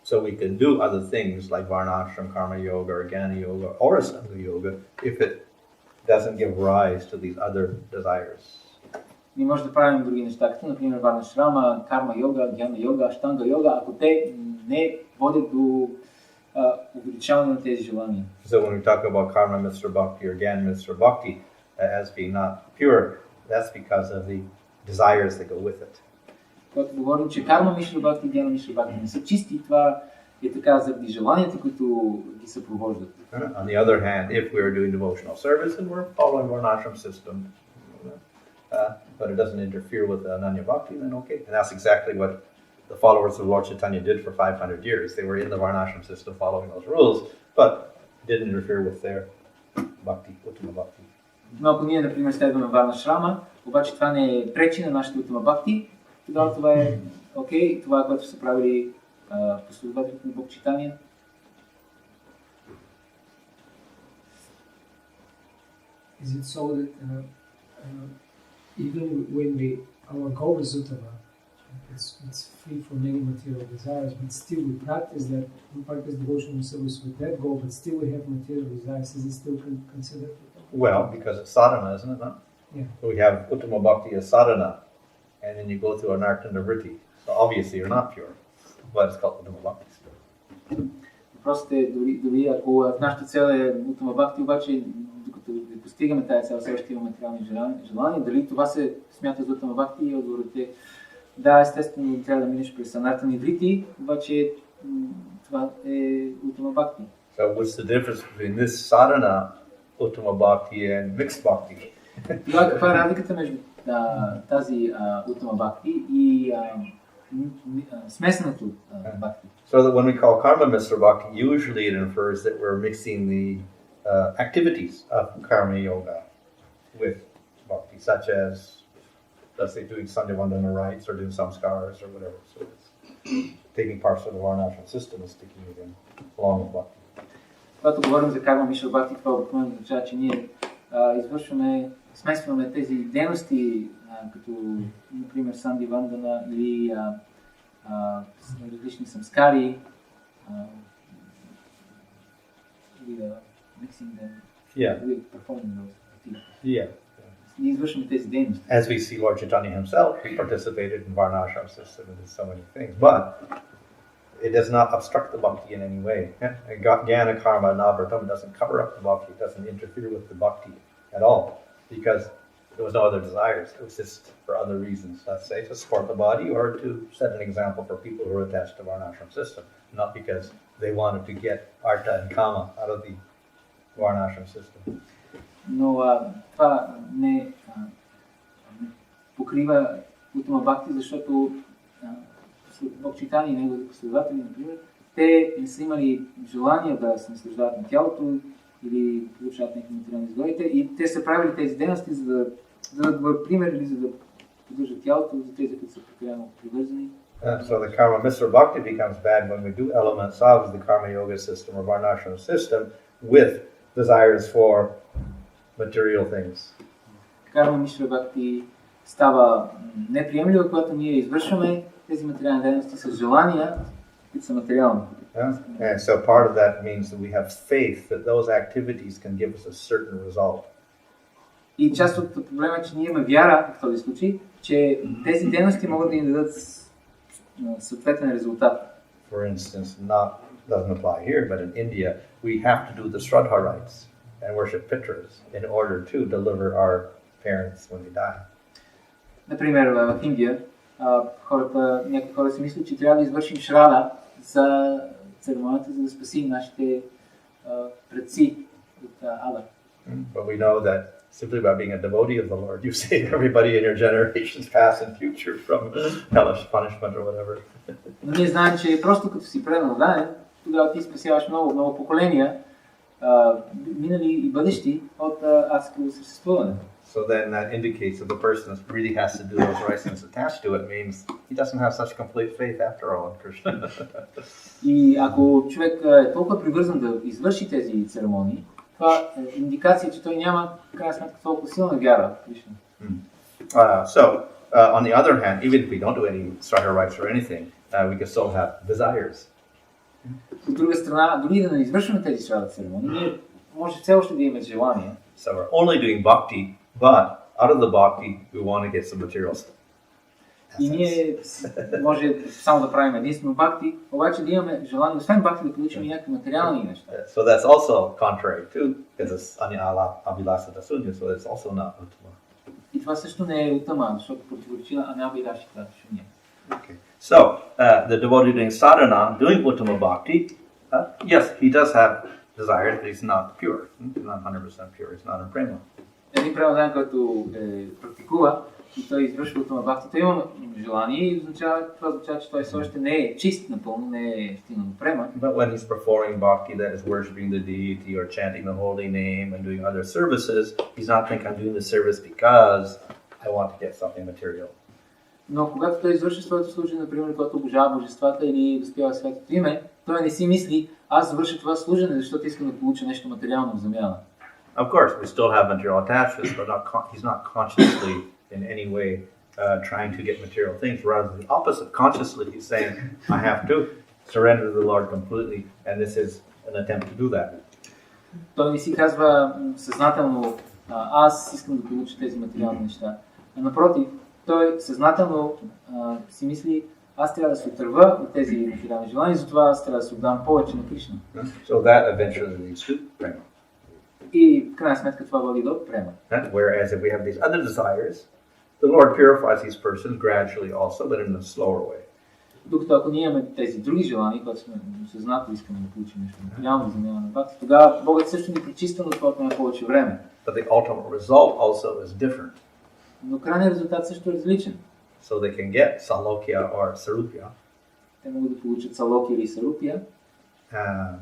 So we can do other things like Varnashram, Karma Yoga, or Jnana Yoga, or Ashtanga Yoga if it doesn't give rise to these other desires. Ние може да правим други неща, като например Варнашрама, Карма Йога, Дhyana Йога, Аштанга Йога, ако те не водят до увеличаване на тези желания. So when we talk about Karma Mitra Bhakti or Jnana Mitra Bhakti as being not pure, that's because of the desires that go with it. Когато говорим, че Карма Мишра Бхакти и Дhyana Мишра Бхакти не са чисти, това е така заради желанията, които ги съпровождат. On the other hand, if we're doing devotional service and we're following Varnashram system, but it doesn't interfere with Ananya Bhakti, then okay. And that's exactly what the followers of Lord Chaitanya did for 500 years. They were in the Varnashram system following those rules, but it didn't interfere with their Bhakti, Uttama Bhakti. Но ако ние, например, следваме Варнашрама, обаче това не пречи на нашата Уттама Бхакти, тогава това е окей, това е което са правили последователите на Бог Читания. Is it so that even when our goal is Uttama, it's free from any material desires, but still we practice devotional service with that goal, but still we have material desires, is it still considered? Well, because it's sadhana, isn't it? Huh? Yeah. So we have Uttama Bhakti as sadhana, and then you go through an Anartha Vritti. So obviously you're not pure, but it's called Uttama Bhakti still. Въпросът е дори ако нашата цел е Уттама Бхакти, обаче докато не постигаме тази цел, все още има материални желания, дали това се смята за Уттама Бхакти и отговорът е да, естествено трябва да минеш през Анартha Vritti, обаче това е Уттама Бхакти. So what's the difference between this sadhana, Uttama Bhakti, and mixed Bhakti? Тогава каква е разликата между тази Уттама Бхакти и смесеното Бхакти? So that when we call Karma Mitra Bhakti, usually it infers that we're mixing the activities of Karma Yoga with Bhakti, such as, let's say, doing Sandhyavandana rites or doing samskars or whatever. So it's taking parts of the Varnashram system and sticking it in along with Bhakti. Когато говорим за Карма Мишра Бхакти, това обикновено означава, че ние смесваме тези дейности, като, например, Сандивандана или различни самскари, mixing them, performing those activities. Yeah. Ние извършваме тези дейности. As we see Lord Chaitanya himself, he participated in Varnashram system and did so many things, but it does not obstruct the bhakti in any way. Jnana Karma Navratam doesn't cover up the bhakti, it doesn't interfere with the bhakti at all, because there was no other desires. It was just for other reasons, let's say, to support the body or to set an example for people who are attached to Varnashram system, not because they wanted to get artha and kama out of the Varnashram system. Но това не покрива Уттама Бхакти, защото Бог Чайтания и неговите последователи, например, те не са имали желание да се наслаждават на тялото или получават някакви материални изгодите и те са правили тези дейности, за да бъдат пример или за да поддържат тялото за тези, които са прекалено привързани. So the Karma Mitra Bhakti becomes bad when we do elements of the Karma Yoga system or Varnashram system with desires for material things. Карма Мишра Бхакти става неприемливо, когато ние извършваме тези материални дейности с желания, които са материални. And so part of that means that we have faith that those activities can give us a certain result. И част от проблема е, че ние имаме вяра в този случай, че тези дейности могат да ни дадат съответен резултат. For instance, doesn't apply here, but in India, we have to do the Shraddha rites and worship Pitras in order to deliver our parents when they die. Например, в Индия някои хора си мислят, че трябва да извършим шрада за церемонията, за да спасим нашите предци от ада. But we know that simply by being a devotee of the Lord, you save everybody in your generations, past and future, from hellish punishment or whatever. Но ние знаем, че просто като си преданен, тогава ти спасяваш много поколения, минали и бъдещи, от адското съществуване. So then that indicates that the person that really has to do those rites and is attached to it means he doesn't have such complete faith after all in Krishna. И ако човек е толкова привързан да извърши тези церемонии, това е индикация, че той няма в крайна сметка толкова силна вяра в Кришна. On the other hand, even if we don't do any Shraddha rites or anything, we can still have desires. От друга страна, дори да не извършваме тези шрада церемонии, ние може все още да имаме желание. So we're only doing bhakti, but out of the bhakti, we want to get some material stuff. И ние може само да правим единствено бхакти, обаче да имаме желание, освен бхакти, да получим и някакви материални неща. So that's also contrary to, because it's anyabilasata sunya, so it's also not uttama. И това също не е утама, защото противоречи на анябилашата шуня. Okay. So, the devotee doing sadhana, doing uttama bhakti, yes, he does have desires, but he's not pure. He's not 100% pure, he's not in prema. Един преданен, който практикува и той извършва утама бхакти, той има желание и това означава, че той все още не е чист напълно, не е стигнал до према. But when he's performing bhakti, that is worshipping the deity or chanting the holy name and doing other services, he's not thinking I'm doing the service because I want to get something material. Но когато той извърши своето служение, например, когато обожава божествата или възпява святото име, той не си мисли, аз завърша това служение, защото искам да получа нещо материално в замяна. Of course, we still have material attachments, but he's not consciously in any way trying to get material things. Rather, the opposite. Consciously, he's saying, I have to surrender to the Lord completely, and this is an attempt to do that. Той не си казва съзнателно, аз искам да получа тези материални неща. А напротив, той съзнателно си мисли, аз трябва да се отърва от тези материални желания, затова аз трябва да се отдам повече на Кришна. So that eventually leads to prema. И в крайна сметка това води до према. Whereas if we have these other desires, the Lord purifies these persons gradually also, but in a slower way. Докато ако ние имаме тези други желания, когато сме съзнателно искаме да получим нещо материално замяна на бхакти, тогава Богът също ни причиства, но това отнема повече време. But the ultimate result also is different. Но крайният резултат също е различен. So they can get salokya or sarupya. Те могат да получат салокия или сарупия,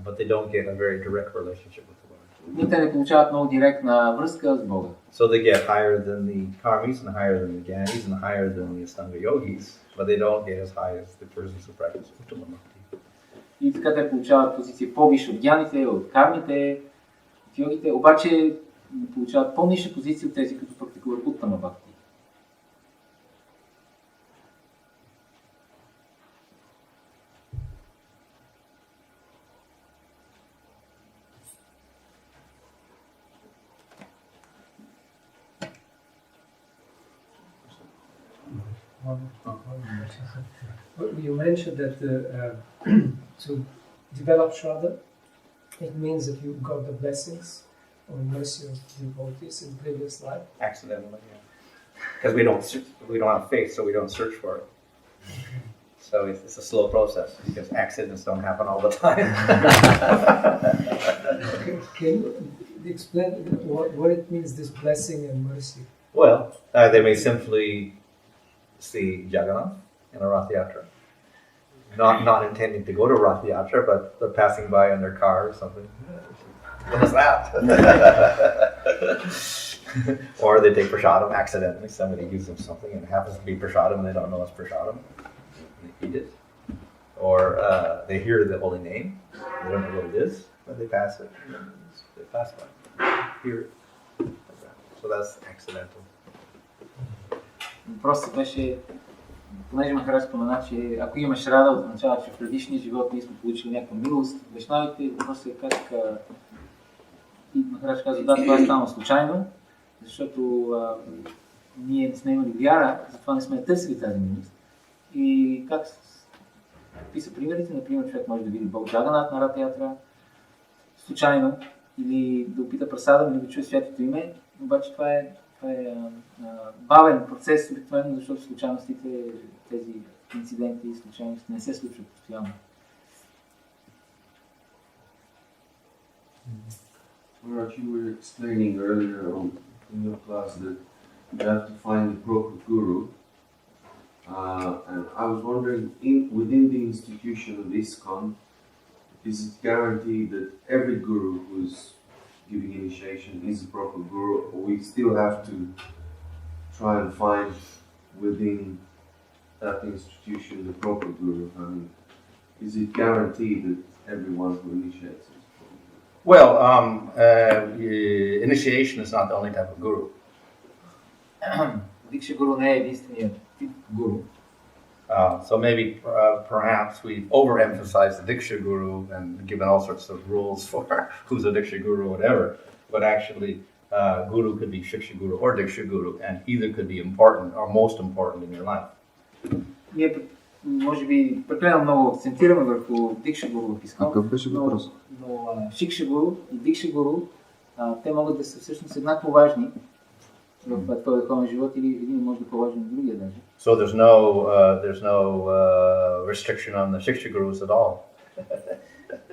but they don't get a very direct relationship with the Lord. но те не получават много директна връзка с Бога. So they get higher than the karmis and higher than the gyanis and higher than the astanga yogis, but they don't get as high as the persons who practice uttama bhakti. И така те получават позиция по-висша от гяните, от кармите, от йогите, обаче получават по-ниша позиция от тези, които практикуват уттама бхакти. You mentioned that to develop Shraddha, it means that you got the blessings or mercy of devotees in previous life. Accidentally, yeah. Because we don't have faith, so we don't search for it. So it's a slow process because accidents don't happen all the time. Can you explain what it means, this blessing and mercy? Well, they may simply see Jagannath in a Rath Yatra. Not intending to go to Rath Yatra, but they're passing by in their car or something. What is that? Or they take prasadam accidentally. Somebody gives them something and it happens to be prasadam and they don't know it's prasadam. They eat it. Or they hear the holy name. They don't know what it is, but they pass it. They pass by. Hear it. so that's accidental. Въпросът беше, понеже Махарадж спомена, че ако имаш рада, означава, че в предишния живот ние сме получили някаква милост. Вайшнавите, въпросът е как и Махарадж казва, да, това е станало случайно, защото ние не сме имали вяра, затова не сме търсили тази милост. И какви са примерите? Например, човек може да види Бог Джаганат на Рата Ятра случайно, или да опита прасадам, или да чуе святото име, обаче това е бавен процес обикновено, защото случайностите, тези инциденти и случайности не се случват постоянно. Maharaj, you were explaining earlier in your class that you have to find the proper guru. And I was wondering, within the institution of ISKCON, is it guaranteed that every guru who's giving initiation is a proper guru, or we still have to try and find within that institution the proper guru? I mean, is it guaranteed that everyone who initiates is proper guru? Well, initiation is not the only type of guru. Дикша гуру не е единственият тип гуру. So maybe perhaps we've overemphasized the Diksha Guru and given all sorts of rules for who's a Diksha Guru or whatever. But actually, Guru could be Shiksha Guru or Diksha Guru, and either could be important or most important in your life. Ние, може би, прекалено много акцентираме върху Дикша гуру в ISKCON. Какъв беше въпрос? Но Шикша гуру и Дикша гуру, те могат да са всъщност еднакво важни в твоя духовен живот или един може да по-важен от другия даже. So there's no restriction on the Shiksha Gurus at all.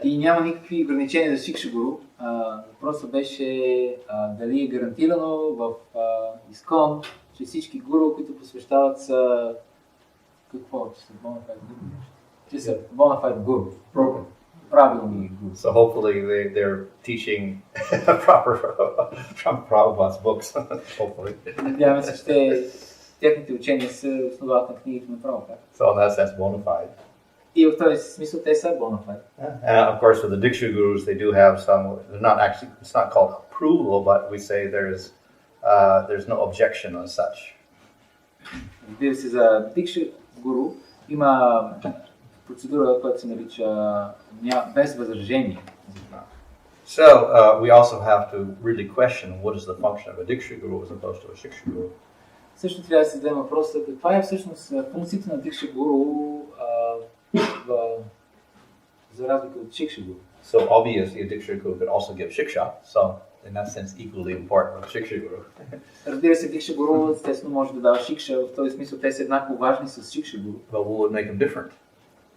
И няма никакви ограничения за Шикша гуру. Въпросът беше дали е гарантирано в ISKCON, че всички гуру, които посвещават са какво? Че са bonafide гуру? Че са bonafide гуру. Правилни гуру. So hopefully they're teaching proper from Prabhupada's books. Hopefully. Надяваме се, че техните учения се основават на книгите на Прабхупада. So in that sense, bona fide. И в този смисъл те са bonafide. And of course, for the Diksha Gurus, they do have some. They're not actually. It's not called approval, but we say there's no objection as such. Разбира се, за Дикша гуру има процедура, която се нарича без възражение. So we also have to really question what is the function of a Diksha Guru as opposed to a Shiksha Guru. Също трябва да се зададе въпроса каква е всъщност функцията на Дикша гуру за разлика от Шикша гуру. So obviously a Diksha Guru could also give Shiksha, so in that sense equally important with Shiksha Guru. Разбира се, Дикша гуру естествено може да дава Шикша, в този смисъл те са еднакво важни с Шикша гуру. But what would make him different?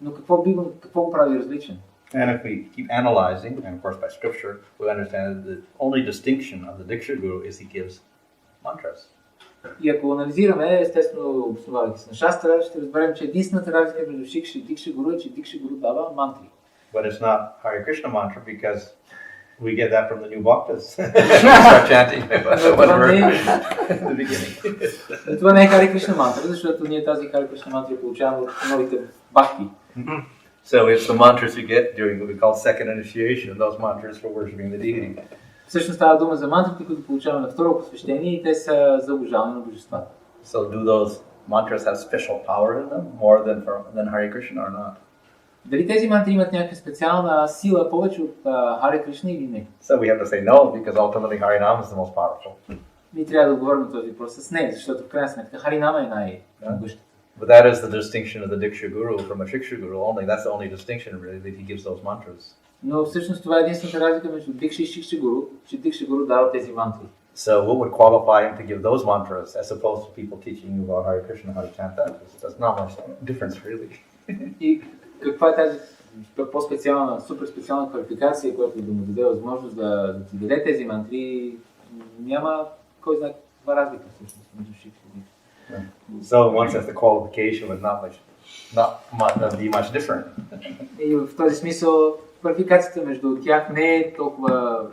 Но какво го прави различен? And if we keep analyzing, and of course by scripture, we understand that the only distinction of the Diksha Guru is he gives mantras. И ако анализираме, естествено, основавайки се на Шастра, ще разберем, че единствената разлика между Шикша и Дикша гуру е, че Дикша гуру дава мантри. But it's not Hare Krishna mantra because we get that from the new bhaktas. Start chanting at the beginning. Това не е Харе Кришна мантра, защото ние тази Харе Кришна мантра получаваме от новите бхакти. So it's the mantras we get during what we call second initiation, those mantras for worshiping the deity. Всъщност става дума за мантрите, които получаваме на второ посвещение и те са за обожаване на божествата. So do those mantras have special power in them more than Hare Krishna or not? Дали тези мантри имат някаква специална сила повече от Харе Кришна или не? So we have to say no because ultimately Harinam is the most powerful. Ние трябва да отговорим на този въпрос с не, защото в крайна сметка Харинама е най-могъщата. But that is the distinction of the Diksha Guru from a Shiksha Guru only. That's the only distinction really that he gives those mantras. Но всъщност това е единствената разлика между Дикша и Шикша гуру, че Дикша гуру дава тези мантри. So what would qualify him to give those mantras as opposed to people teaching you about Hare Krishna, how to chant that? There's not much difference really. И каква е тази по-специална, супер специална квалификация, която да му даде възможност да ти даде тези мантри, няма кой знае каква разлика всъщност между Шикша и Дикша. So one says the qualification would not be much different. И в този смисъл квалификацията между тях не е толкова,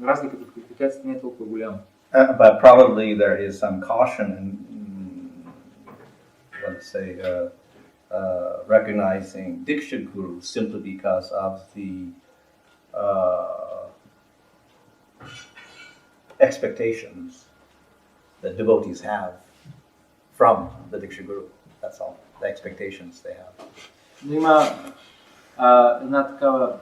разликата в квалификацията не е толкова голяма. But probably there is some caution in, let's say, recognizing Diksha Guru simply because of the expectations that devotees have from the Diksha Guru. That's all. The expectations they have. Но има една такава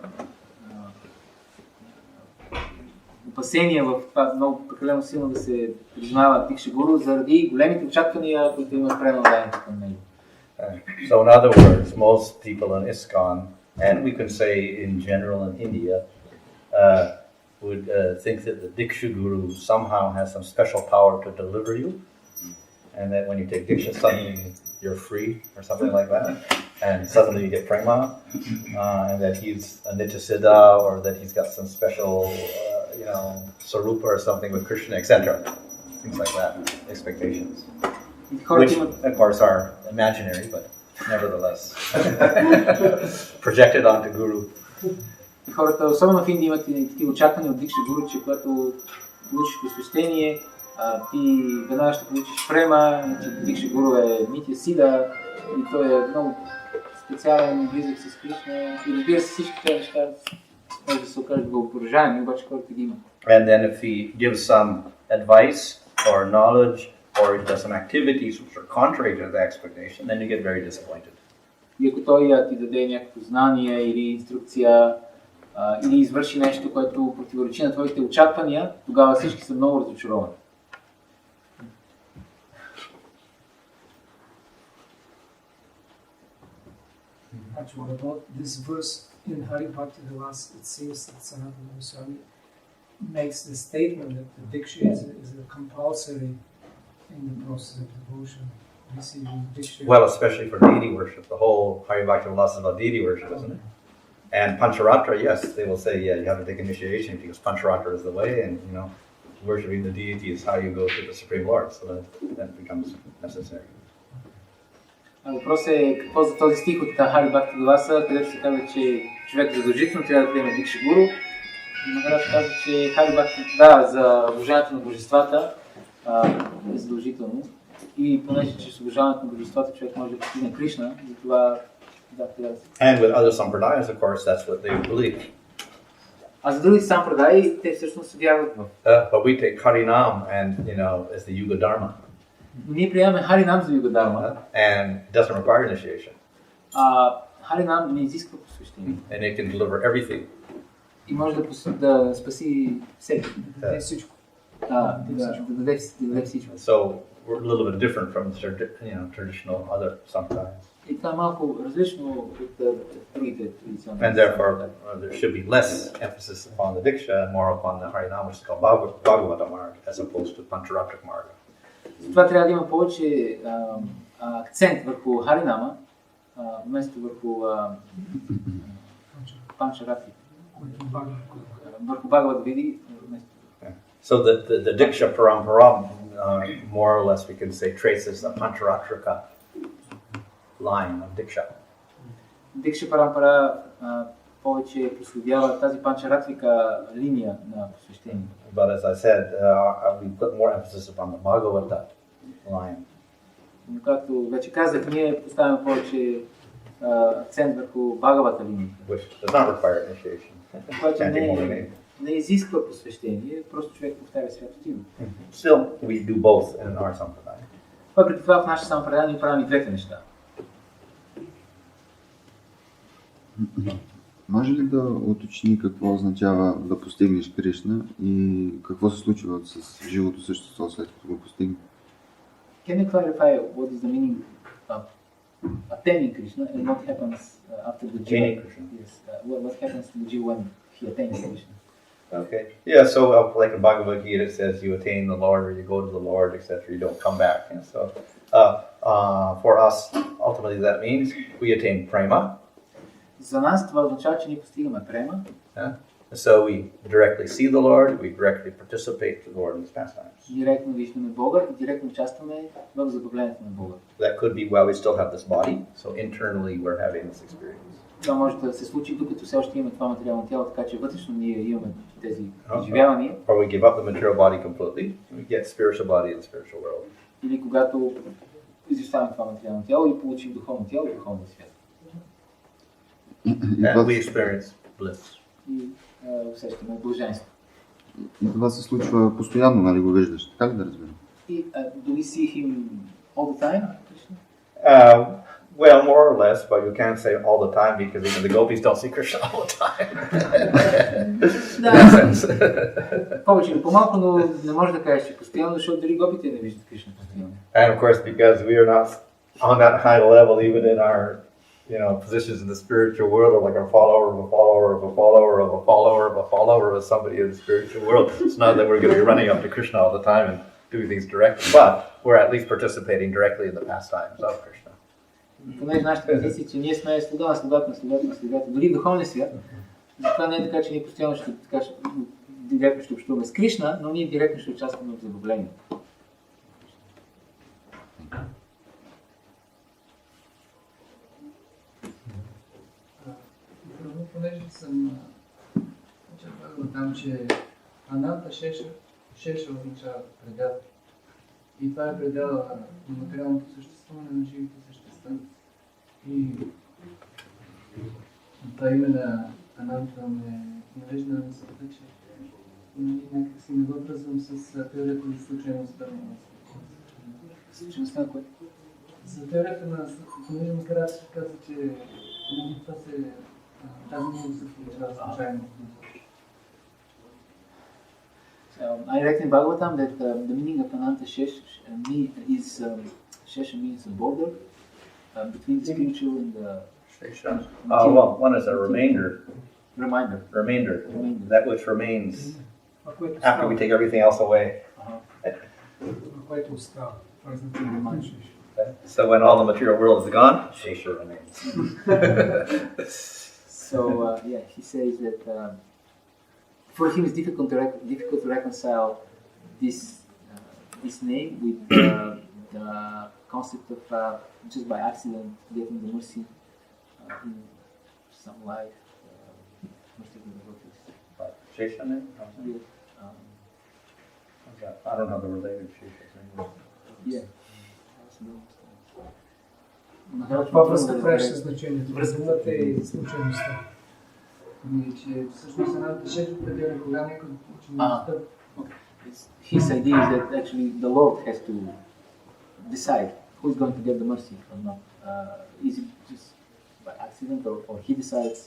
опасение в това много прекалено силно да се признава Дикша Гуру заради големите очаквания, които има пренаданите към него. So in other words, most people in ISKCON, and we can say in general in India, would think that the Diksha Guru somehow has some special power to deliver you, and that when you take Diksha suddenly you're free or something like that, and suddenly you get prema, and that he's a Nityasiddha or that he's got some special, sarupa or something with Krishna, etc. Things like that, expectations. Which, of course, are imaginary, but nevertheless projected onto Guru. Хората, особено в Индия, имат и такива очаквания от Дикша Гуру, че когато получиш посвещение, ти веднага ще получиш према, че Дикша Гуру е Нитя-сида и той е много специален, близък с Кришна. И разбира се, всички тези неща може да се окажат въображаеми, обаче хората ги имат. And then if he gives some advice or knowledge or he does some activities which are contrary to the expectation, then you get very disappointed. И ако той ти даде някакво знание или инструкция, или извърши нещо, което противоречи на твоите очаквания, тогава всички са много разочаровани. Actually, about this verse in Hari Bhakti Vilas, it seems that Sanatana Goswami makes the statement that the Diksha is a compulsory in the process of devotion. Receiving Diksha. Well, especially for deity worship. The whole Hari Bhakti Vilas is about deity worship, isn't it? And Pancharatra, yes, they will say, yeah, you have to take initiation because Pancharatra is the way, and worshipping the deity is how you go to the Supreme Lord. So that becomes necessary. Въпросът е какво за този стих от Хари Бхакти Виласа, където се казва, че човек задължително трябва да приеме Дикша Гуру. Накрая се казва, че Хари Бхакти, за обожаването на божествата е задължително. И понеже чрез обожаването на божествата човек може да постигне Кришна, затова трябва да се. And with other sampradayas, of course, that's what they believe. А за другите сампрадаи, те всъщност се вярват в. But we take Harinam and, as the Yuga Dharma. Ние приемаме Харинам за Юга Дарма. And it doesn't require initiation. Харинам не изисква посвещение. And it can deliver everything. И може да спаси всеки. Да даде всичко. Да даде всичко. So we're a little bit different from traditional other sampradayas. И това е малко различно от другите традиционни. And therefore, there should be less emphasis upon the Diksha and more upon the Harinam, which is called Bhagavata Marga, as opposed to Pancharatric Marga. Затова трябва да има повече акцент върху Харинама, вместо върху Панчаратри. Върху Бхагават Види. So the Diksha Paramparam, more or less we can say, traces the Pancharatrika line of Diksha. Дикша Парампара повече проследява тази Панчаратрика линия на посвещение. But as I said, we put more emphasis upon the Bhagavata line. Но както вече казах, ние поставяме повече акцент върху Бхагавата линия. Which does not require initiation. Което не изисква посвещение, просто човек повтаря святото име. Still, we do both in our sampradaya. Въпреки това в нашата сампрадая ние правим и двете неща. Може ли да уточни какво означава да постигнеш Кришна и какво се случва с живото същество след като го постигне? Can you clarify what is the meaning of attaining Krishna and what happens after the Attaining jiva? Krishna. Yes. What happens to the jiva when he attains Krishna? Okay. Yeah. So, like in Bhagavad Gita, it says you attain the Lord, or you go to the Lord, etc. You don't come back. And so, for us, ultimately, that means we attain prema. За нас това означава, че ние постигаме према. So we directly see the Lord, we directly participate with the Lord in His pastimes. Директно виждаме Бога и директно участваме в забавлението на Бога. That could be while we still have this body, so internally we're having this experience. Това може да се случи докато все още имаме това материално тяло, така че вътрешно ние имаме тези изживявания. Or we give up the material body completely, we get spiritual body in the spiritual world. Или когато изоставим това материално тяло и получим духовно тяло и духовния свят. And we experience bliss. И усещаме блаженство. И това се случва постоянно, нали го виждаш? Така ли да разбирам? Do we see him all the time? Well, more or less, but you can't say all the time because even the gopis don't see Krishna all the time. Да, повече или по-малко, но не може да кажеш, че постоянно, защото дори гопите не виждат Кришна постоянно. And of course, because we are not on that high level, even in our, positions in the spiritual world, or like a follower of a follower of a follower of a follower of a follower of somebody in the spiritual world. It's not that we're going to be running up to Krishna all the time and doing things directly, but we're at least participating directly in the pastimes of Krishna. Понеже нашата позиция, че ние сме слуга на слугата, дори в духовния свят, затова не е така, че ние постоянно директно ще общуваме с Кришна, но ние директно ще участваме в забавлението. Понеже съм чакал там, че Ананта Шеша означава предел. И това е предела на материалното съществуване на живите същества. И това име на Ананта ме навежда на мисълта, че някак си не го връзвам с теорията за случайността. Случайността на кое? За теорията на понеже Макараш каза, че това се тази милост се получава случайно. I read in Bhagavatam that the meaning of Ananta Shesh is Shesha means a border between the spiritual and the Well, one is a reminder. remainder, that which remains after we take everything else away. Което остава. Това значи Reminder. So when all the material world is gone, Shesha remains. So he says that for him it's difficult to reconcile this name with the concept of just by accident getting the mercy in some life. Most of the devotees. Shesha name? I don't know the related Sheshas anymore. Yeah. Това просто правеше значението. Връзката и случайността. Че всъщност Ананта Шеша определя кога някой учеността. His idea is that actually the Lord has to decide who is going to get the mercy or not. Is it just by accident or he decides?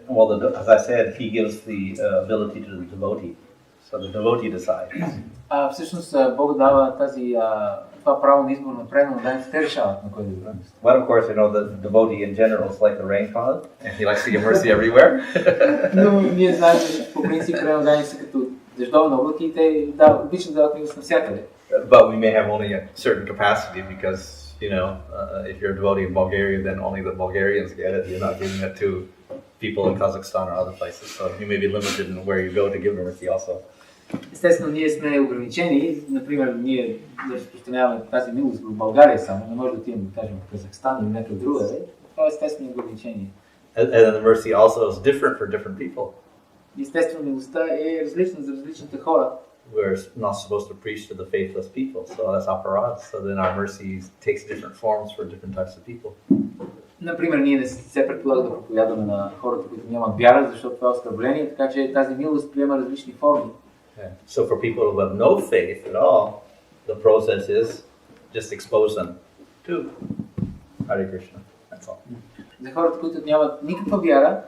Well, as I said, he gives the ability to the devotee. So the devotee decides. Всъщност Бог дава това право на избор на предно, да те решават на кой да бъдат. Well, of course, the devotee in general is like the rain cloud, and he likes to give mercy everywhere. Но ние знаем, че по принцип предно са като дъждовни облаки и те обичат да дават милост навсякъде. But we may have only a certain capacity because, if you're a devotee in Bulgaria, then only the Bulgarians get it. You're not giving it to people in Kazakhstan or other places. So you may be limited in where you go to give mercy also. Естествено, ние сме ограничени. Например, ние да разпространяваме тази милост в България само. Не може да отидем, да кажем, в Казахстан или някъде другаде. Това е естествено ограничение. And then the mercy also is different for different people. Естествено, милостта е различна за различните хора. We're not supposed to preach to the faithless people, so that's aparad. So then our mercy takes different forms for different types of people. Например, ние не се предполага да проповядваме на хората, които нямат вяра, защото това е оскърбление, така че тази милост приема различни форми. So for people who have no faith at all, the process is just expose them to Hare Krishna. That's all. За хората, които нямат никаква вяра,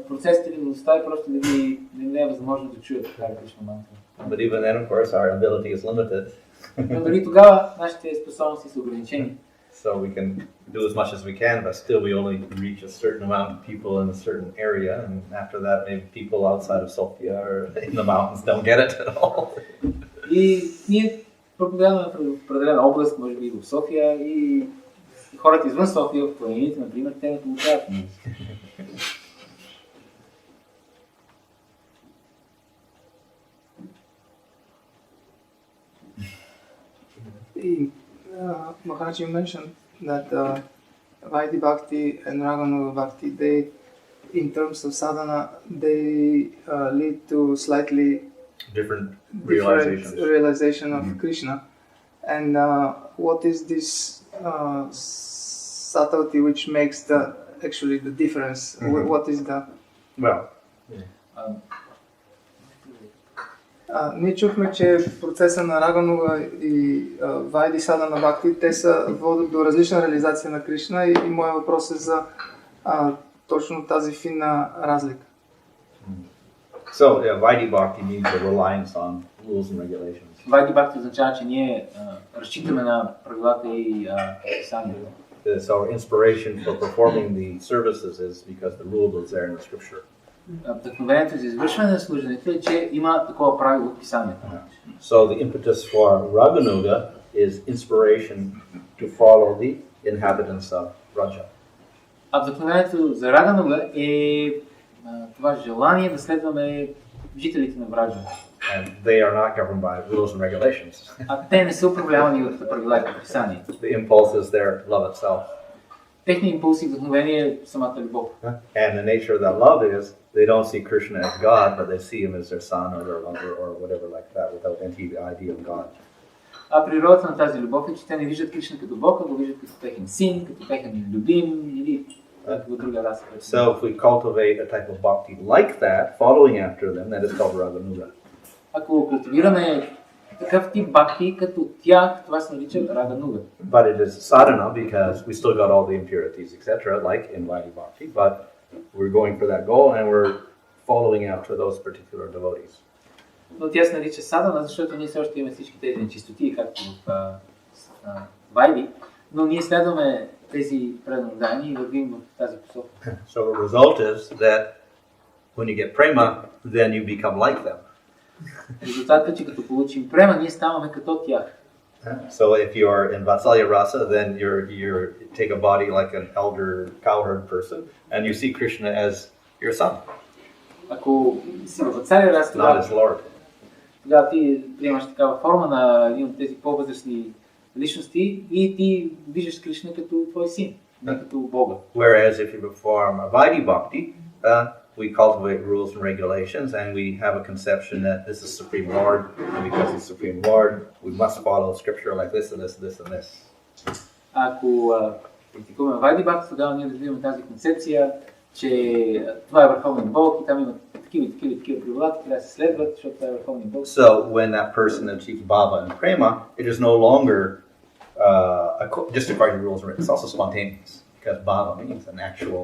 процесът или милостта е просто да им не е възможно да чуят Hare Krishna мантра. But even then, of course, our ability is limited. Но дори тогава нашите способности са ограничени. So we can do as much as we can, but still we only reach a certain amount of people in a certain area, and after that maybe people outside of Sofia or in the mountains don't get it at all. И ние проповядваме в определена област, може би в София, и хората извън София, в планините, например, те не получават милост. Maharaj, you mentioned that Vaidhi Bhakti and Raganuga Bhakti, they, in terms of sadhana, they lead to slightly Different realization of Krishna. And what is this subtlety which makes actually the difference? What is the... Well, Ние чухме, че в процеса на Рагануга и Вайди Сада на Бхакти, те са водят до различна реализация на Кришна и моят въпрос е за точно тази финна разлика. So, Vaidhi Bhakti means the reliance on rules and regulations. Вайди Бхакти означава, че ние разчитаме на правилата и писанието. So our inspiration for performing the services is because the rule is there in the scripture. Вдъхновението за извършване на служенето е, че има такова правило в писанието. So the impetus for Raganuga is inspiration to follow the inhabitants of Raja. А вдъхновението за Рагануга е това желание да следваме жителите на Враджа. And they are not governed by rules and regulations. А те не са управлявани от правила и писания. The impulse is their love itself. Техният импулс и вдъхновение е самата любов. And the nature of that love is they don't see Krishna as God, but they see him as their son or their lover or whatever like that, without any idea of God. А природата на тази любов е, че те не виждат Кришна като Бог, а го виждат като техен син, като техен любим или като друга раса. So if we cultivate a type of bhakti like that, following after them, that is called Raganuga. Ако култивираме такъв тип бхакти като тях, това се нарича Рагануга. But it is sadhana because we still got all the impurities, etc., like in Vaidhi Bhakti, but we're going for that goal and we're following after those particular devotees. Но тя се нарича садана, защото ние все още имаме всички тези нечистоти, както в Вайди, но ние следваме тези преднадания и вървим в тази посока. So the result is that when you get prema, then you become like them. Резултатът е, че като получим према, ние ставаме като тях. So if you are in Vatsalya rasa, then you take a body like an elder cowherd person, and you see Krishna as your son, Ако си в Vatsalya раса, not as Lord. тогава ти приемаш такава форма на един от тези по-възрастни личности и ти виждаш Кришна като твой син, не като Бога. Whereas if you perform a Vaidhi Bhakti, we cultivate rules and regulations, and we have a conception that this is Supreme Lord, and because he's Supreme Lord, we must follow scripture like this and this and this and this. Ако практикуваме Вайди Бхакти, тогава ние развиваме тази концепция, че това е върховният Бог и там има такива правила, трябва да се следват, защото това е върховният Бог. So when that person achieves bhava and prema, it is no longer just according to rules and it's also spontaneous, because bhava means an actual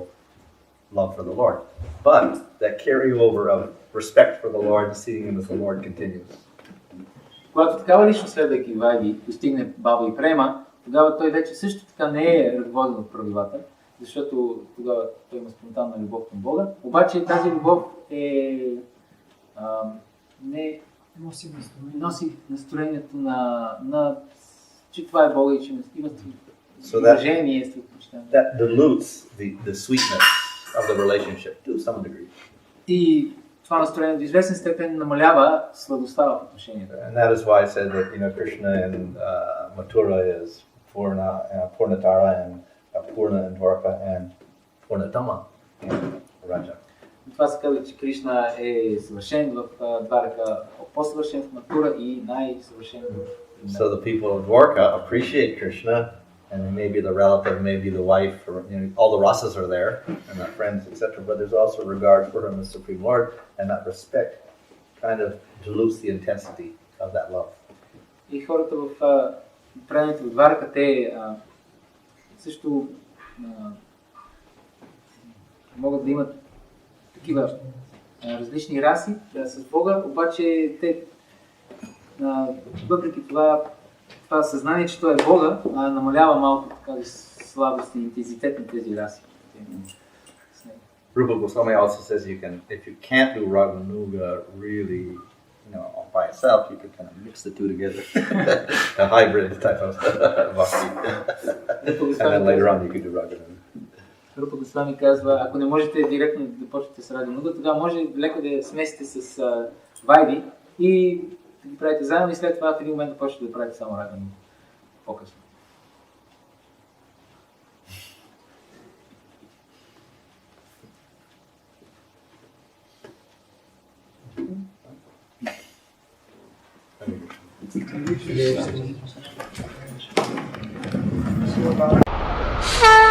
love for the Lord. But that carryover of respect for the Lord and seeing him as the Lord continues. Когато такава личност следвайки Вайди достигне бава и према, тогава той вече също така не е ръководен от правилата, защото тогава той има спонтанна любов към Бога. Обаче тази любов не носи настроението на че това е Бога и че има уважение. That dilutes the sweetness of the relationship to some degree. И това настроение до известен степен намалява сладостта в отношението. And that is why I said that Krishna in Mathura is Purnatara and Purna in Dwarka and Purnatama in Raja. Това се казва, че Кришна е съвършен в Дварака, по-съвършен в Матура и най-съвършен в So the people of Dwarka appreciate Krishna, and maybe the relative, maybe the wife, or all the rasas are there, and the friends, etc. But there's also regard for him as Supreme Lord, and that respect kind of dilutes the intensity of that love. И хората в преданите в Дварака, те също могат да имат такива различни раси с Бога, обаче те въпреки това съзнание, че той е Бога, намалява малко така слабост и интензитет на тези раси. Rupa Goswami also says if you can't do Raganuga really, by itself, you could kind of mix the two together, a hybrid type of bhakti, and then later on you could do Raganuga. Рупа Госвами казва, ако не можете директно да почнете с Рагануга, тогава може леко да смесите с Вайди и да ги правите заедно и след това в един момент да почнете да правите само Рагануга. По-късно. Thank you.